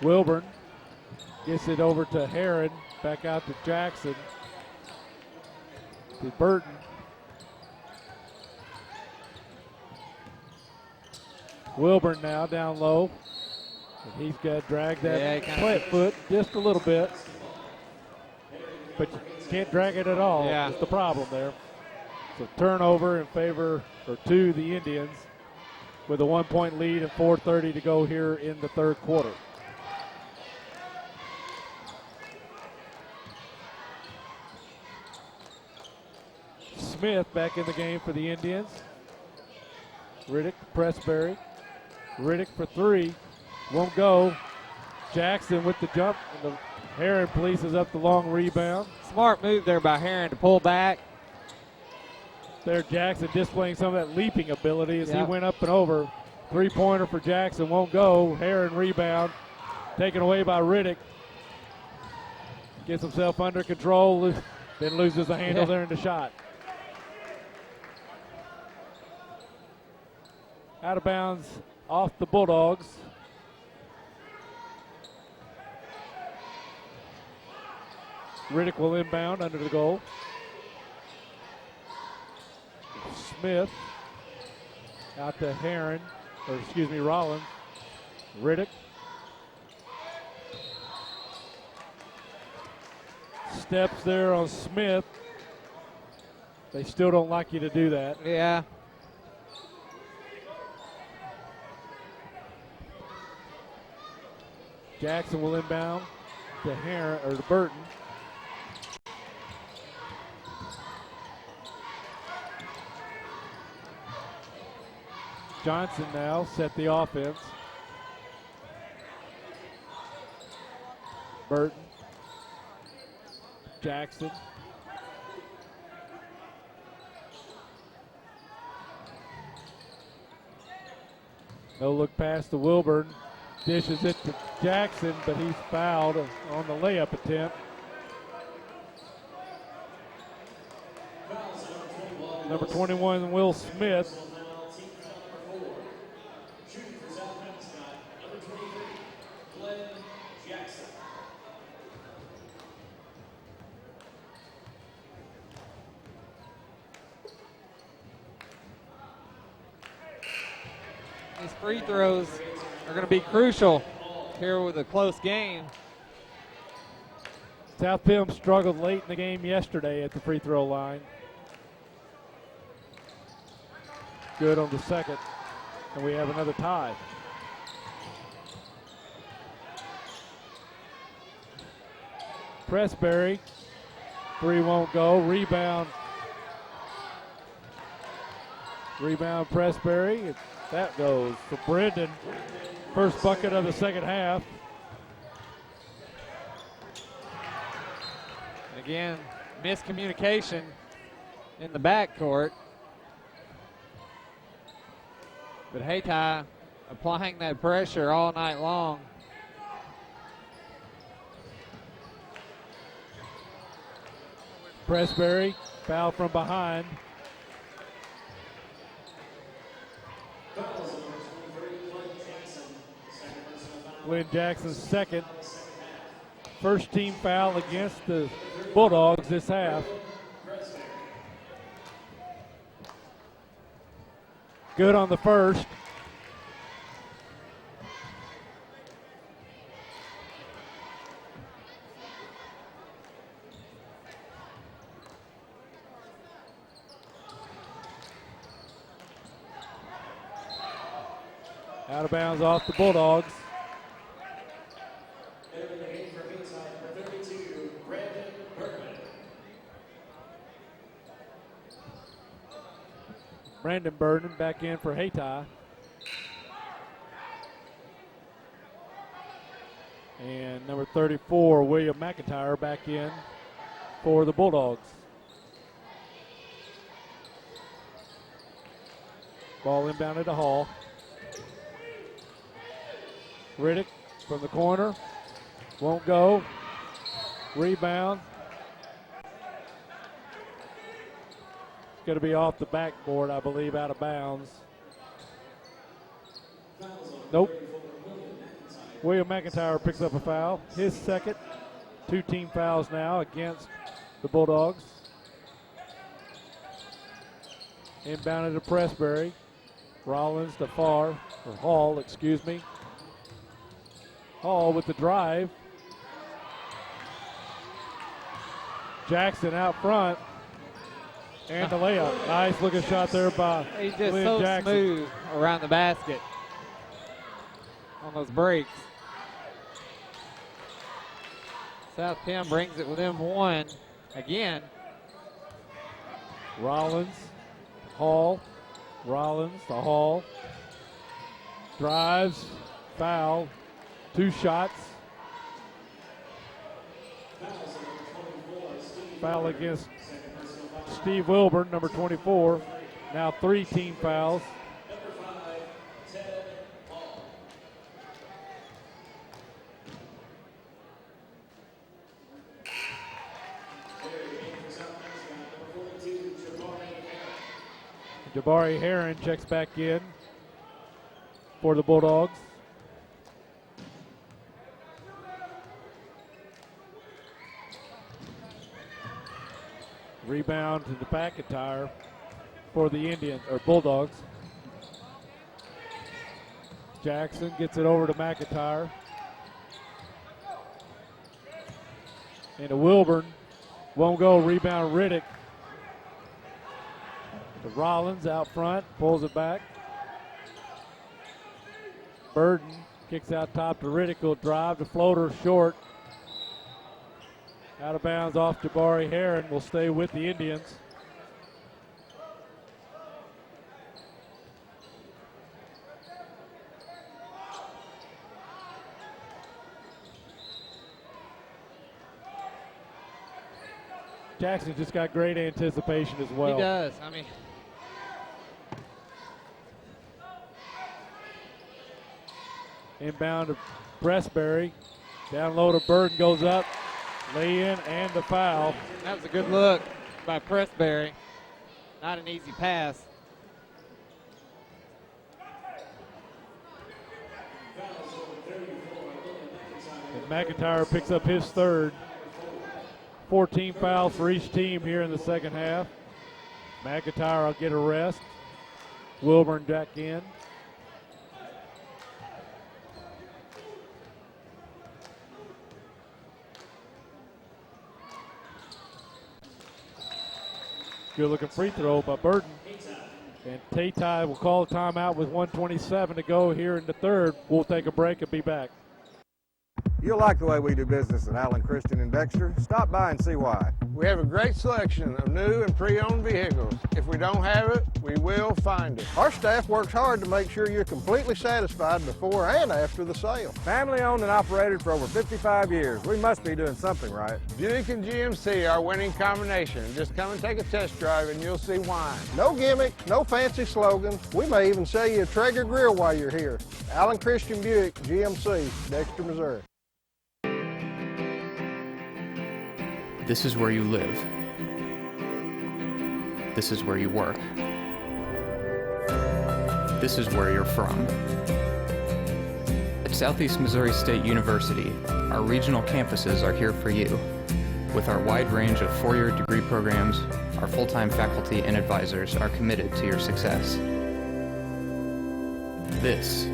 Wilburn gets it over to Heron, back out to Jackson, to Burton. Wilburn now down low. And he's got to drag that plant foot just a little bit. But you can't drag it at all. Yeah. That's the problem there. So turnover in favor, or to the Indians, with a 1 point lead and 4:30 to go here in the third quarter. Smith back in the game for the Indians. Riddick, Pressberry. Riddick for three. Won't go. Jackson with the jump. And the Heron polices up the long rebound. Smart move there by Heron to pull back. There Jackson displaying some of that leaping ability as he went up and over. Three-pointer for Jackson. Won't go. Heron rebound. Taken away by Riddick. Gets himself under control. Then loses the handle there in the shot. Out of bounds off the Bulldogs. Riddick will inbound under the goal. Smith out to Heron, or excuse me, Rollins. Riddick. Steps there on Smith. They still don't like you to do that. Yeah. Jackson will inbound to Heron, or to Burton. Johnson now set the offense. Burton. Jackson. No look pass to Wilburn. Dishes it to Jackson, but he's fouled on the layup attempt. Number 21, Will Smith. These free throws are going to be crucial here with a close game. South Pim struggled late in the game yesterday at the free throw line. Good on the second, and we have another tie. Pressberry, three won't go. Rebound Pressberry. That goes for Brendan. First bucket of the second half. Again, miscommunication in the backcourt. But Hayti applying that pressure all night long. Pressberry, foul from behind. Glenn Jackson's second. First team foul against the Bulldogs this half. Good on the first. Out of bounds off the Bulldogs. Brandon Burden back in for Hayti. And number 34, William McIntyre, back in for the Bulldogs. Ball inbounded to Hall. Riddick from the corner. Won't go. Rebound. Going to be off the backboard, I believe, out of bounds. Nope. William McIntyre picks up a foul. His second. Two team fouls now against the Bulldogs. Inbounded to Pressberry. Rollins to Hall, excuse me. Hall with the drive. Jackson out front. And the layup. Nice looking shot there by He's just Glenn so Jackson. smooth around the basket on those breaks. South Pim brings it within one again. Rollins, Hall, Rollins to Hall. Drives, foul, two shots. Foul against Steve Wilburn, number 24. Now three team fouls. Jabari Heron checks back in for the Bulldogs. Rebound to the McIntyre for the Indians, or Bulldogs. Jackson gets it over to McIntyre. And to Wilburn. Won't go. Rebound Riddick. To Rollins out front. Pulls it back. Burden kicks out top to Riddick. Will drive. The floater short. Out of bounds off Jabari Heron. Will stay with the Indians. Jackson's just got great anticipation as well. He does. I mean, inbound to Pressberry. Down low to Burden, goes up. Lay in and the foul. that was a good look by Pressberry. Not an easy pass. And McIntyre picks up his third. 14 fouls for each team here in the second half. McIntyre will get a rest. Wilburn back in. Good looking free throw by Burden. And Hayti will call a timeout with 1:27 to go here in the third. We'll take a break and be back. You'll like the way we do business at Allen Christian in Dexter. Stop by and see why. We have a great selection of new and pre-owned vehicles. If we don't have it, we will find it. Our staff works hard to make sure you're completely satisfied before and after the sale. Family owned and operated for over 55 years. We must be doing something right. Buick and GMC are a winning combination. Just come and take a test drive and you'll see why. No gimmicks, no fancy slogans. We may even sell you a Traeger grill while you're here. Allen Christian Buick, GMC, Dexter, Missouri. This is where you live. This is where you work. This is where you're from. At Southeast Missouri State University, our regional campuses are here for you. With our wide range of four-year degree programs, our full-time faculty and advisors are committed to your success. This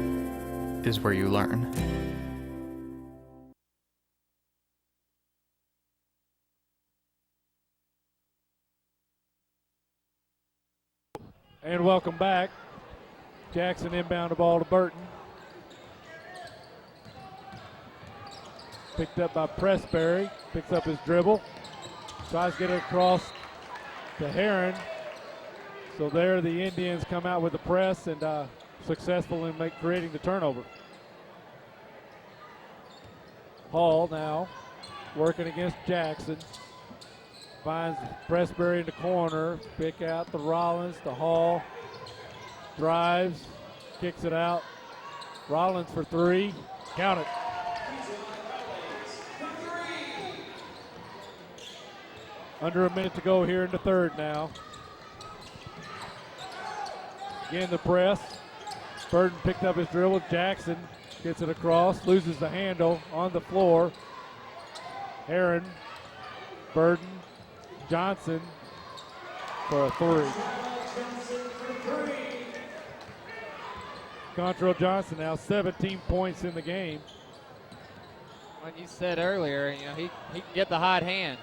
is where you learn. And welcome back. Jackson inbound the ball to Burton. Picked up by Pressberry. Picks up his dribble. Tries to get it across to Heron. So there the Indians come out with the press and successful in creating the turnover. Hall now working against Jackson. Finds Pressberry in the corner. Pick out to Rollins, to Hall. Drives, kicks it out. Rollins for three. Count it. Under a minute to go here in the third now. Again the press. Burden picked up his dribble. Jackson gets it across. Loses the handle on the floor. Heron. Burden. Johnson for a three. Contrell Johnson now 17 points in the game. When you said earlier, he can get the hot hand.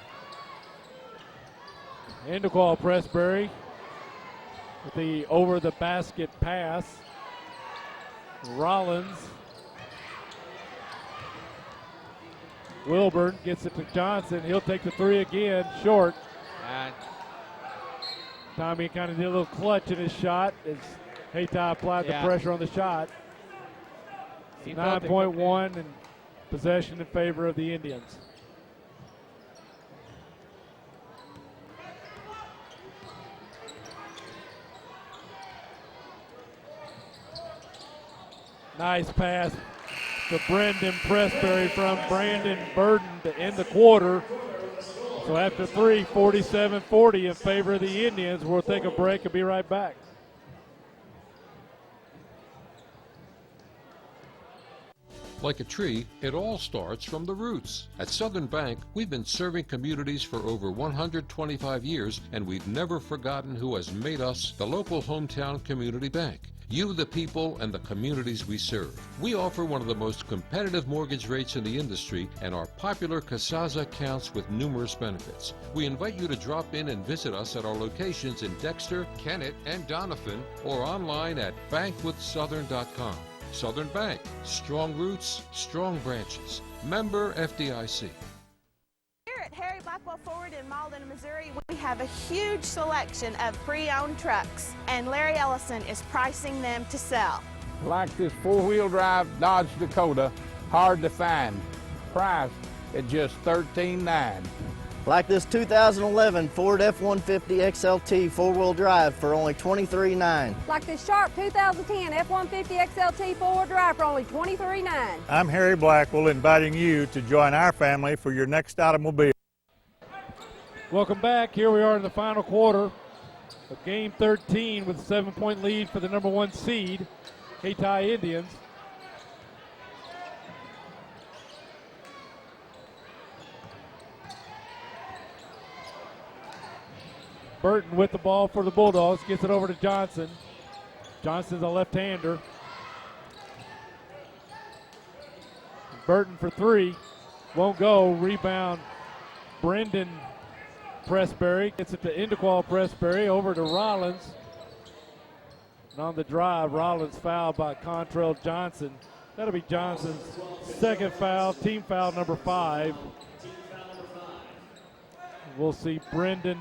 Indicall Pressberry with the over the basket pass. Rollins. Wilburn gets it to Johnson. He'll take the three again, short. Tommy kind of did a little clutch in his shot as Hayti applied the pressure on the shot. 9.1 and possession in favor of the Indians. Nice pass to Brendan Pressberry from Brandon Burden to end the quarter. So after three, 47-40 in favor of the Indians. We'll take a break and be right back. Like a tree, it all starts from the roots. At Southern Bank, we've been serving communities for over 125 years, and we've never forgotten who has made us the local hometown community bank. You, the people, and the communities we serve. We offer one of the most competitive mortgage rates in the industry and our popular Casaza accounts with numerous benefits. We invite you to drop in and visit us at our locations in Dexter, Kennett, and Doniphan, or online at bankwithsouthern.com. Southern Bank, strong roots, strong branches. Member FDIC. Here at Harry Blackwell Ford in Malden, Missouri, we have a huge selection of pre-owned trucks, and Larry Ellison is pricing them to sell. Like this four-wheel drive Dodge Dakota, hard to find. Price at just $13,900. Like this 2011 Ford F-150 XLT four-wheel drive for only $23,900. Like this sharp 2010 F-150 XLT four-wheel drive for only $23,900. I'm Harry Blackwell, inviting you to join our family for your next automobile. Welcome back. Here we are in the final quarter of game 13 with a 7-point lead for the number 1 seed, Hayti Indians. Burton with the ball for the Bulldogs, gets it over to Johnson. Johnson's a left-hander. Burton for 3, won't go. Rebound, Brendan Pressberry gets it to Indequal Pressberry, over to Rollins. And on the drive, Rollins fouled by Contrail Johnson. That'll be Johnson's second foul, team foul number 5. We'll see Brendan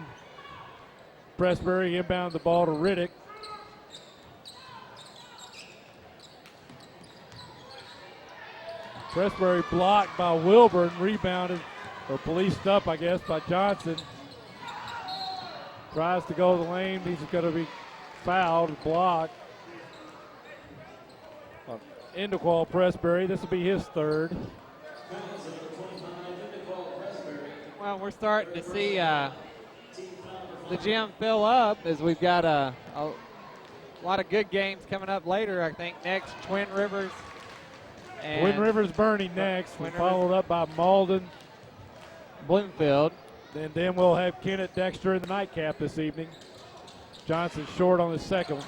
Pressberry inbound the ball to Riddick. Pressberry blocked by Wilburn, rebounded, or policed up, I guess, by Johnson. Tries to go to the lane, he's going to be fouled, blocked. Indequal Pressberry, this will be his third. Well, we're starting to see the gym fill up as we've got a lot of good games coming up later. I think next Twin Rivers. Twin Rivers Bernie next, followed up by Malden, Bloomfield. And then we'll have Kennett Dexter in the nightcap this evening. Johnson short on the second one.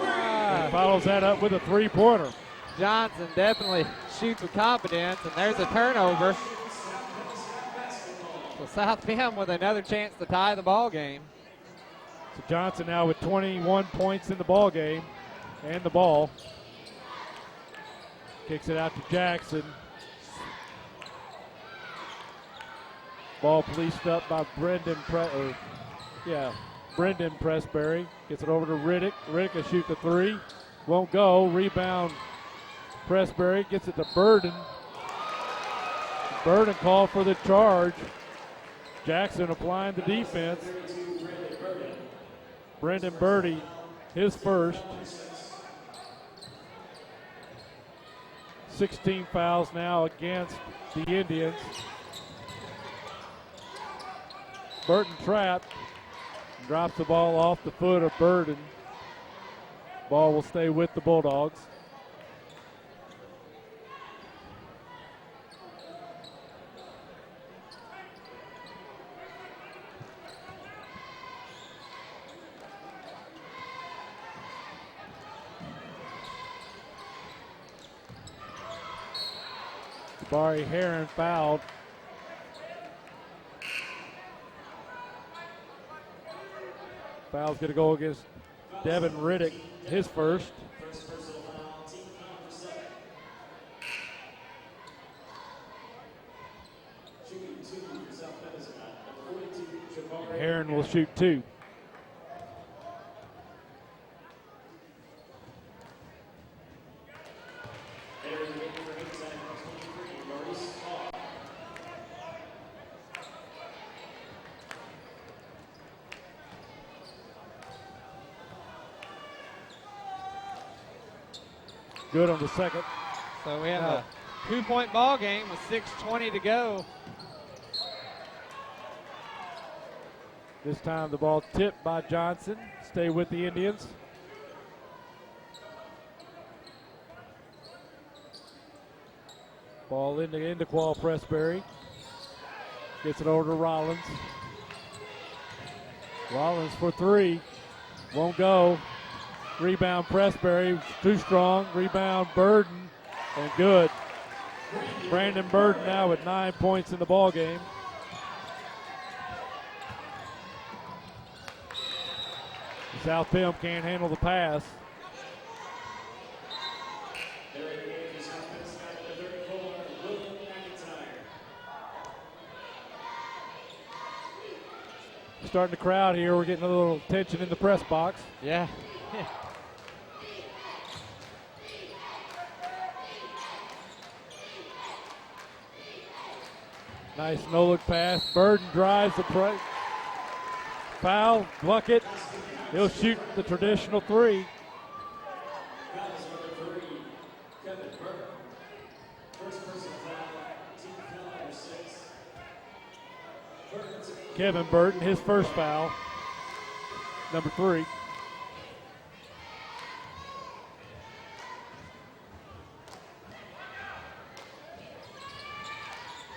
And follows that up with a 3-pointer. Johnson definitely shoots with confidence, and there's a turnover. So South Bend with another chance to tie the ball game. So Johnson now with 21 points in the ball game and the ball. Kicks it out to Jackson. Ball policed up by Brendan Pressberry. Gets it over to Riddick. Riddick will shoot the 3. Won't go. Rebound. Pressberry gets it to Burden. Burden called for the charge. Jackson applying the defense. Brendan Birdie, his first. 16 fouls now against the Indians. Burton trapped. Drops the ball off the foot of Burden. Ball will stay with the Bulldogs. Barry Heron fouled. Foul's going to go against Devin Riddick, his first. Heron will shoot 2. Good on the second. So we have a 2-point ball game with 6:20 to go. This time the ball tipped by Johnson. Stay with the Indians. Ball into Indequal Pressberry. Gets it over to Rollins. Rollins for 3. Won't go. Rebound Pressberry, too strong. Rebound Burden, and good. Brandon Burden now with 9 points in the ball game. South Bend can't handle the pass. Starting to crowd here. We're getting a little tension in the press box. Yeah. Nice no-look pass. Burden drives the play. Foul, bucket. He'll shoot the traditional three. Kevin Burton, his first foul, number 3.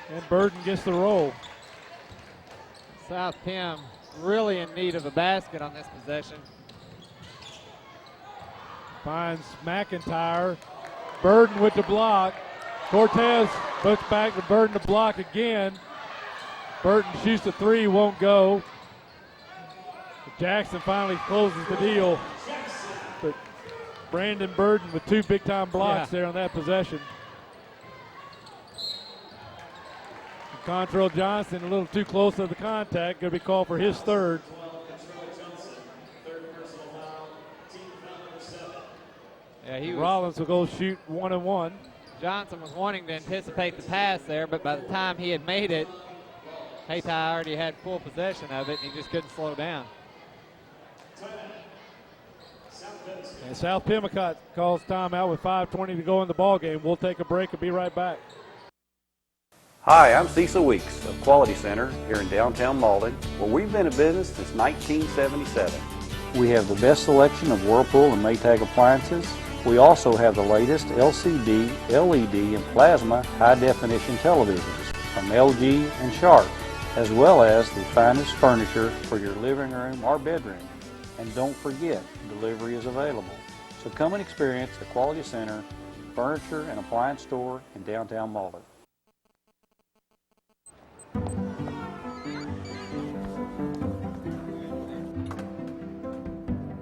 And Burton gets the roll. South Pim really in need of a basket on this possession. Finds McIntyre. Burden with the block. Cortez puts back to Burton to block again. Burton shoots the three, won't go. Jackson finally closes the deal. But Brandon Burton with 2 big-time blocks there on that possession. Contrell Johnson a little too close to the contact. Going to be called for his third. Yeah, Rollins will go shoot 1-1. Johnson was wanting to anticipate the pass there, but by the time he had made it, Hayti already had full possession of it, and he just couldn't slow down. And South Pemiscot calls timeout with 5:20 to go in the ball game. We'll take a break and be right back. Hi, I'm Cecil Weeks of Quality Center here in downtown Malden, where we've been in business since 1977. We have the best selection of Whirlpool and Maytag appliances. We also have the latest LCD, LED, and plasma high-definition televisions from LG and Sharp, as well as the finest furniture for your living room or bedroom. And don't forget, delivery is available. So come and experience the Quality Center Furniture and Appliance Store in downtown Malden.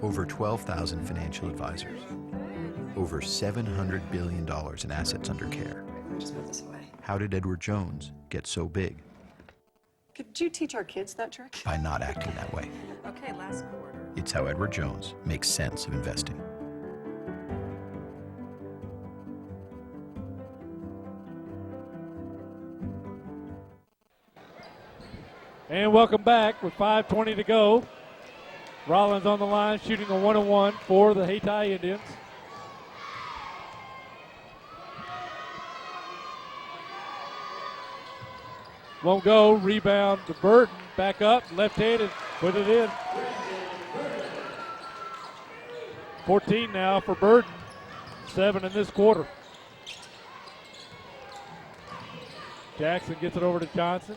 Over 12,000 financial advisors. Over $700 billion in assets under care. Just move this away. How did Edward Jones get so big? Could you teach our kids that trick? By not acting that way. Okay, last quarter. It's how Edward Jones makes sense of investing. And welcome back with 5:20 to go. Rollins on the line shooting a 1-1 for the Hayti Indians. Won't go. Rebound to Burton. Back up. Left-handed. Put it in. 14 now for Burton. 7 in this quarter. Jackson gets it over to Johnson.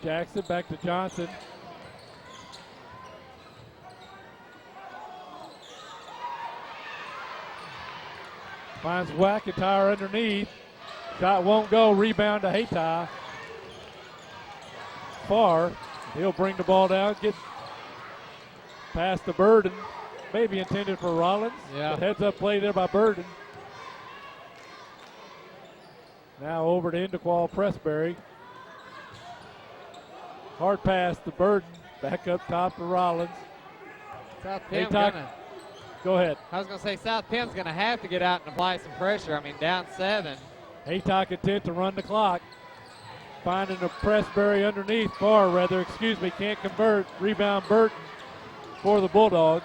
Jackson back to Johnson. Finds McIntyre underneath. Shot won't go. Rebound to Hayti. Far. He'll bring the ball down. Get past the Burden. Maybe intended for Rollins. Yeah. But heads up play there by Burden. Now over to Indequal Pressberry. Hard pass to Burden. Back up top to Rollins. South Pim Go ahead. I was going to say South Pim's going to have to get out and apply some pressure. I mean, down 7. Hayti content to run the clock. Finding a Pressberry underneath. Can't convert. Rebound Burton for the Bulldogs.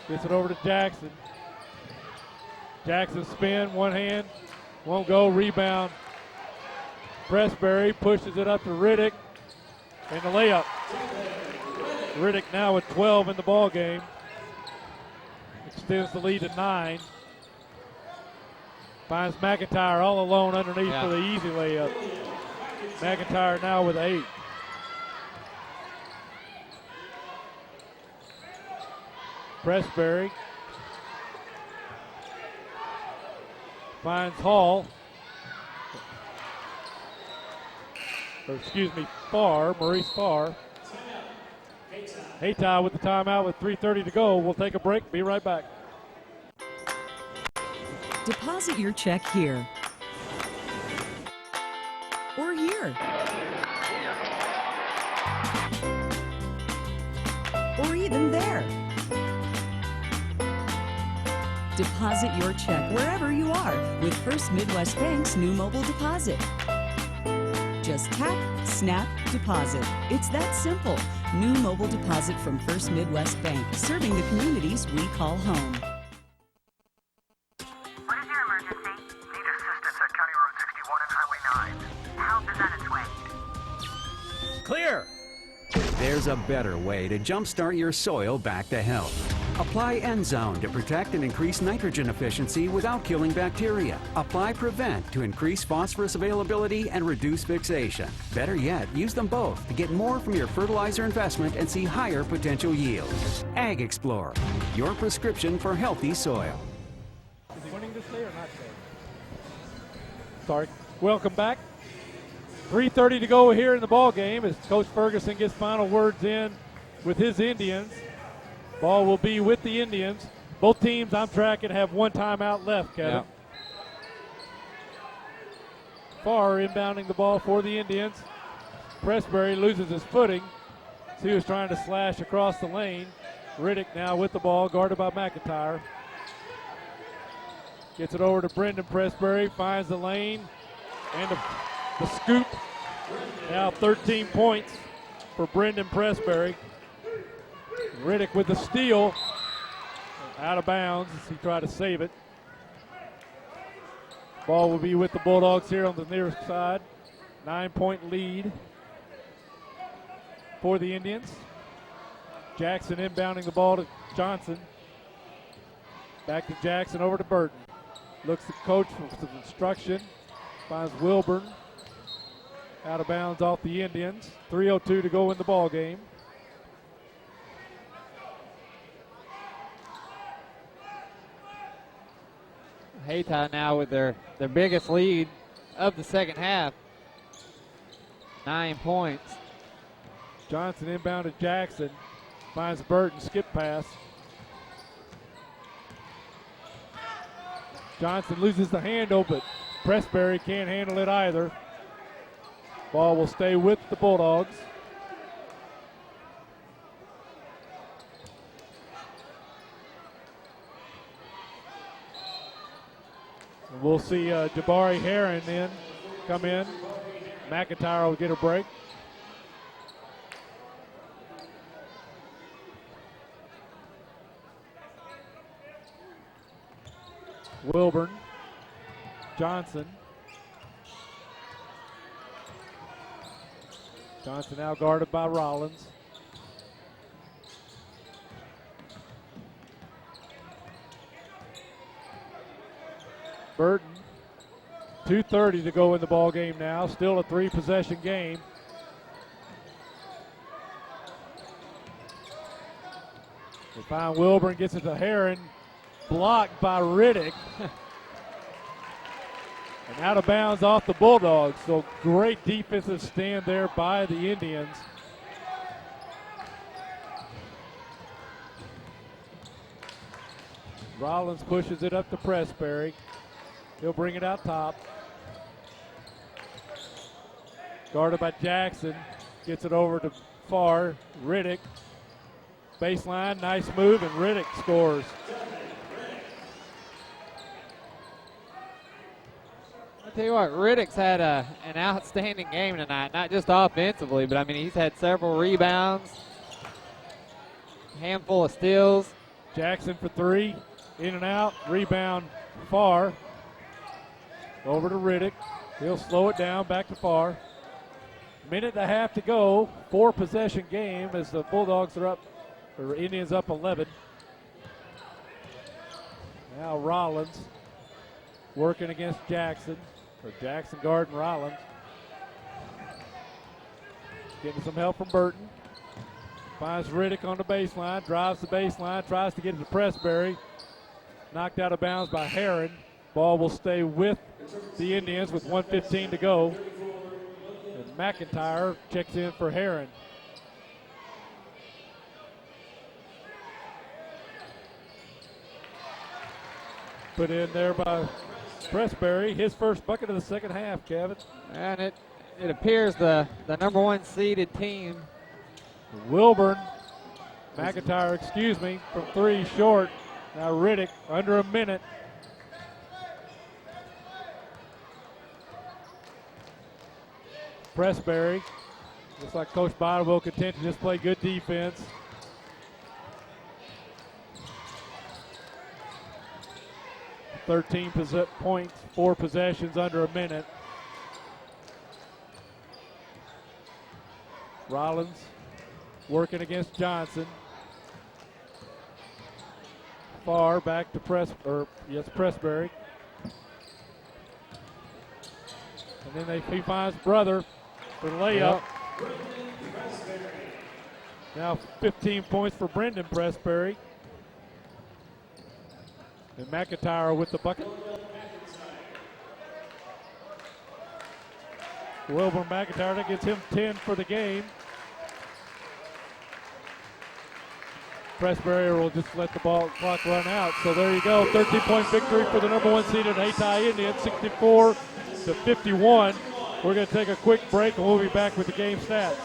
Gets it over to Jackson. Jackson spin, one hand. Won't go. Rebound. Pressberry pushes it up to Riddick. And the layup. Riddick now with 12 in the ball game. Extends the lead to 9. Finds McIntyre all alone underneath for the easy layup. McIntyre now with 8. Pressberry. Finds Hall. Maurice Farr. Hayti with the timeout with 3:30 to go. We'll take a break. Be right back. Deposit your check here or here or even there. Deposit your check wherever you are with First Midwest Bank's new mobile deposit. Just tap, snap, deposit. It's that simple. New mobile deposit from First Midwest Bank, serving the communities we call home. What is your emergency? Need assistance at County Road 61 and Highway 9. Help is on its way. Clear! There's a better way to jumpstart your soil back to health. Apply Endzone to protect and increase nitrogen efficiency without killing bacteria. Apply Prevent to increase phosphorus availability and reduce fixation. Better yet, use them both to get more from your fertilizer investment and see higher potential yields. Ag Explorer, your prescription for healthy soil. Is he winning this day or not today? Sorry. Welcome back. 3:30 to go here in the ball game as Coach Ferguson gets final words in with his Indians. Ball will be with the Indians. Both teams I'm tracking have one timeout left, Kevin. Yep. Farr inbounding the ball for the Indians. Pressbury loses his footing. So he was trying to slash across the lane. Riddick now with the ball, guarded by McIntyre. Gets it over to Brendan Pressbury, finds the lane, and the scoop. Now 13 points for Brendan Pressbury. Riddick with the steal, out of bounds as he tried to save it. Ball will be with the Bulldogs here on the nearest side. 9-point lead for the Indians. Jackson inbounding the ball to Johnson. Back to Jackson, over to Burton. Looks at coach for some instruction. Finds Wilburn. Out of bounds off the Indians. 3:02 to go in the ball game. Hayti now with their biggest lead of the second half. 9 points. Johnson inbound to Jackson. Finds Burton, skip pass. Johnson loses the handle, but Pressbury can't handle it either. Ball will stay with the Bulldogs. And we'll see Jabari Heron then come in. McIntyre will get a break. Wilburn, Johnson. Johnson now guarded by Rollins. Burton, 2:30 to go in the ball game now. Still a 3-possession game. They find Wilburn, gets it to Heron. Blocked by Riddick. And out of bounds off the Bulldogs. So great defensive stand there by the Indians. Rollins pushes it up to Pressbury. He'll bring it out top. Guarded by Jackson. Gets it over to Farr. Riddick. Baseline, nice move, and Riddick scores. Tell you what, Riddick's had an outstanding game tonight, not just offensively, but I mean, he's had several rebounds, handful of steals. Jackson for three, in and out, rebound Farr. Over to Riddick. He'll slow it down, back to Farr. Minute and a half to go, 4-possession game as the Bulldogs are up, or Indians up 11. Now Rollins working against Jackson. Or Jackson guarding Rollins. Getting some help from Burton. Finds Riddick on the baseline, drives the baseline, tries to get it to Pressbury. Knocked out of bounds by Heron. Ball will stay with the Indians with 1:15 to go. And McIntyre checks in for Heron. Put in there by Pressbury, his first bucket of the second half, Kevin. And it appears the number one seeded team. Wilburn, McIntyre, excuse me, from three short. Now Riddick, under a minute. Pressberry, looks like Coach Biden will continue to just play good defense. .points, 4 possessions, under a minute. Rollins working against Johnson. Far back to Pressberry. And then he finds Brother for the layup. Yep. Now 15 points for Brendan Pressberry. And McIntyre with the bucket. Wilbur McIntyre, that gets him 10 for the game. Pressberry will just let the clock run out. So there you go, 13-point victory for the number 1 seeded Hayti Indians, 64-51. We're going to take a quick break and we'll be back with the game stats.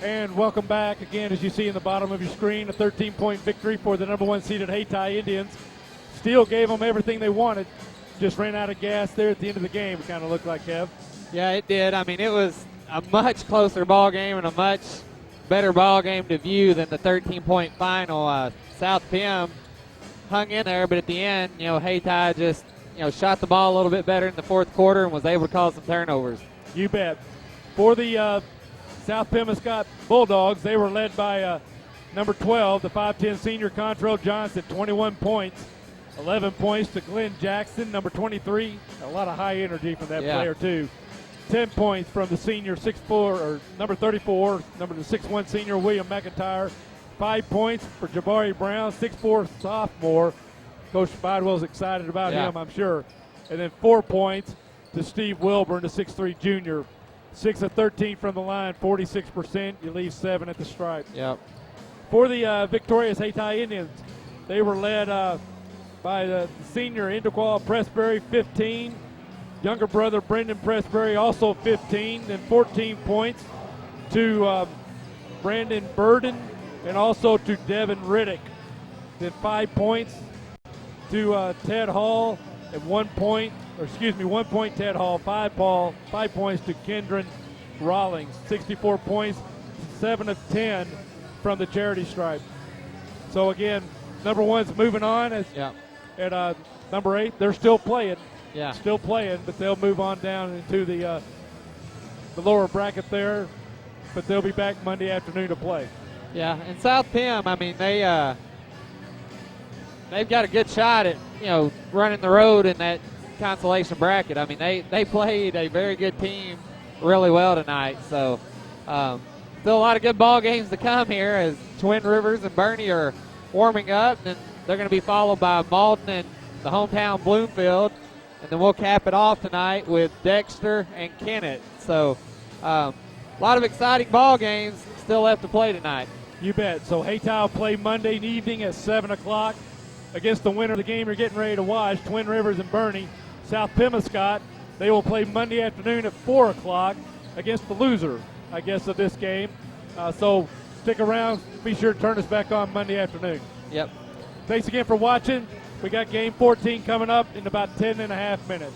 And welcome back again, as you see in the bottom of your screen, a 13-point victory for the number 1 seeded Hayti Indians. Steele gave them everything they wanted. Just ran out of gas there at the end of the game, it kind of looked like, Kev. Yeah, it did. I mean, it was a much closer ball game and a much better ball game to view than the 13-point final. South Pim hung in there, but at the end, Hayti just, shot the ball a little bit better in the fourth quarter and was able to cause some turnovers. You bet. For the South Pemiscot Bulldogs, they were led by number 12, the 5'10 senior Contrell Johnson, 21 points. 11 points to Glenn Jackson, number 23. A lot of high energy from that player, too. 10 points from the senior 6'4", or number 34, number the 6'1 senior William McIntyre. 5 points for Jabari Brown, 6'4 sophomore. Coach Bidwell's excited about him, I'm sure. And then 4 points to Steve Wilburn, the 6'3 junior. 6 of 13 from the line, 46%. You leave 7 at the stripe. Yep. For the victorious Hayti Indians, they were led by the senior Indequal Pressbury, 15. Younger brother Brendan Pressbury, also 15. Then 14 points to Brandon Burden and also to Devin Riddick. Then 5 points to Ted Hall and 1 point Ted Hall, 5 points to Kendron Rawlings. 64 points, 7 of 10 from the charity stripe. So again, number one's moving on at number 8. They're still playing. Yeah. Still playing, but they'll move on down into the lower bracket there. But they'll be back Monday afternoon to play. Yeah, and South Pim, I mean, they've got a good shot at, running the road in that consolation bracket. I mean, they played a very good team really well tonight. So still a lot of good ball games to come here as Twin Rivers and Bernie are warming up. And they're going to be followed by Malden and the hometown Bloomfield. And then we'll cap it off tonight with Dexter and Kennett. So a lot of exciting ball games still left to play tonight. You bet. So Hayti will play Monday evening at 7 o'clock against the winner of the game you're getting ready to watch, Twin Rivers and Bernie. South Pemiscot, they will play Monday afternoon at 4 o'clock against the loser, I guess, of this game. So stick around. Be sure to turn us back on Monday afternoon. Yep. Thanks again for watching. We got game 14 coming up in about 10 and a half minutes.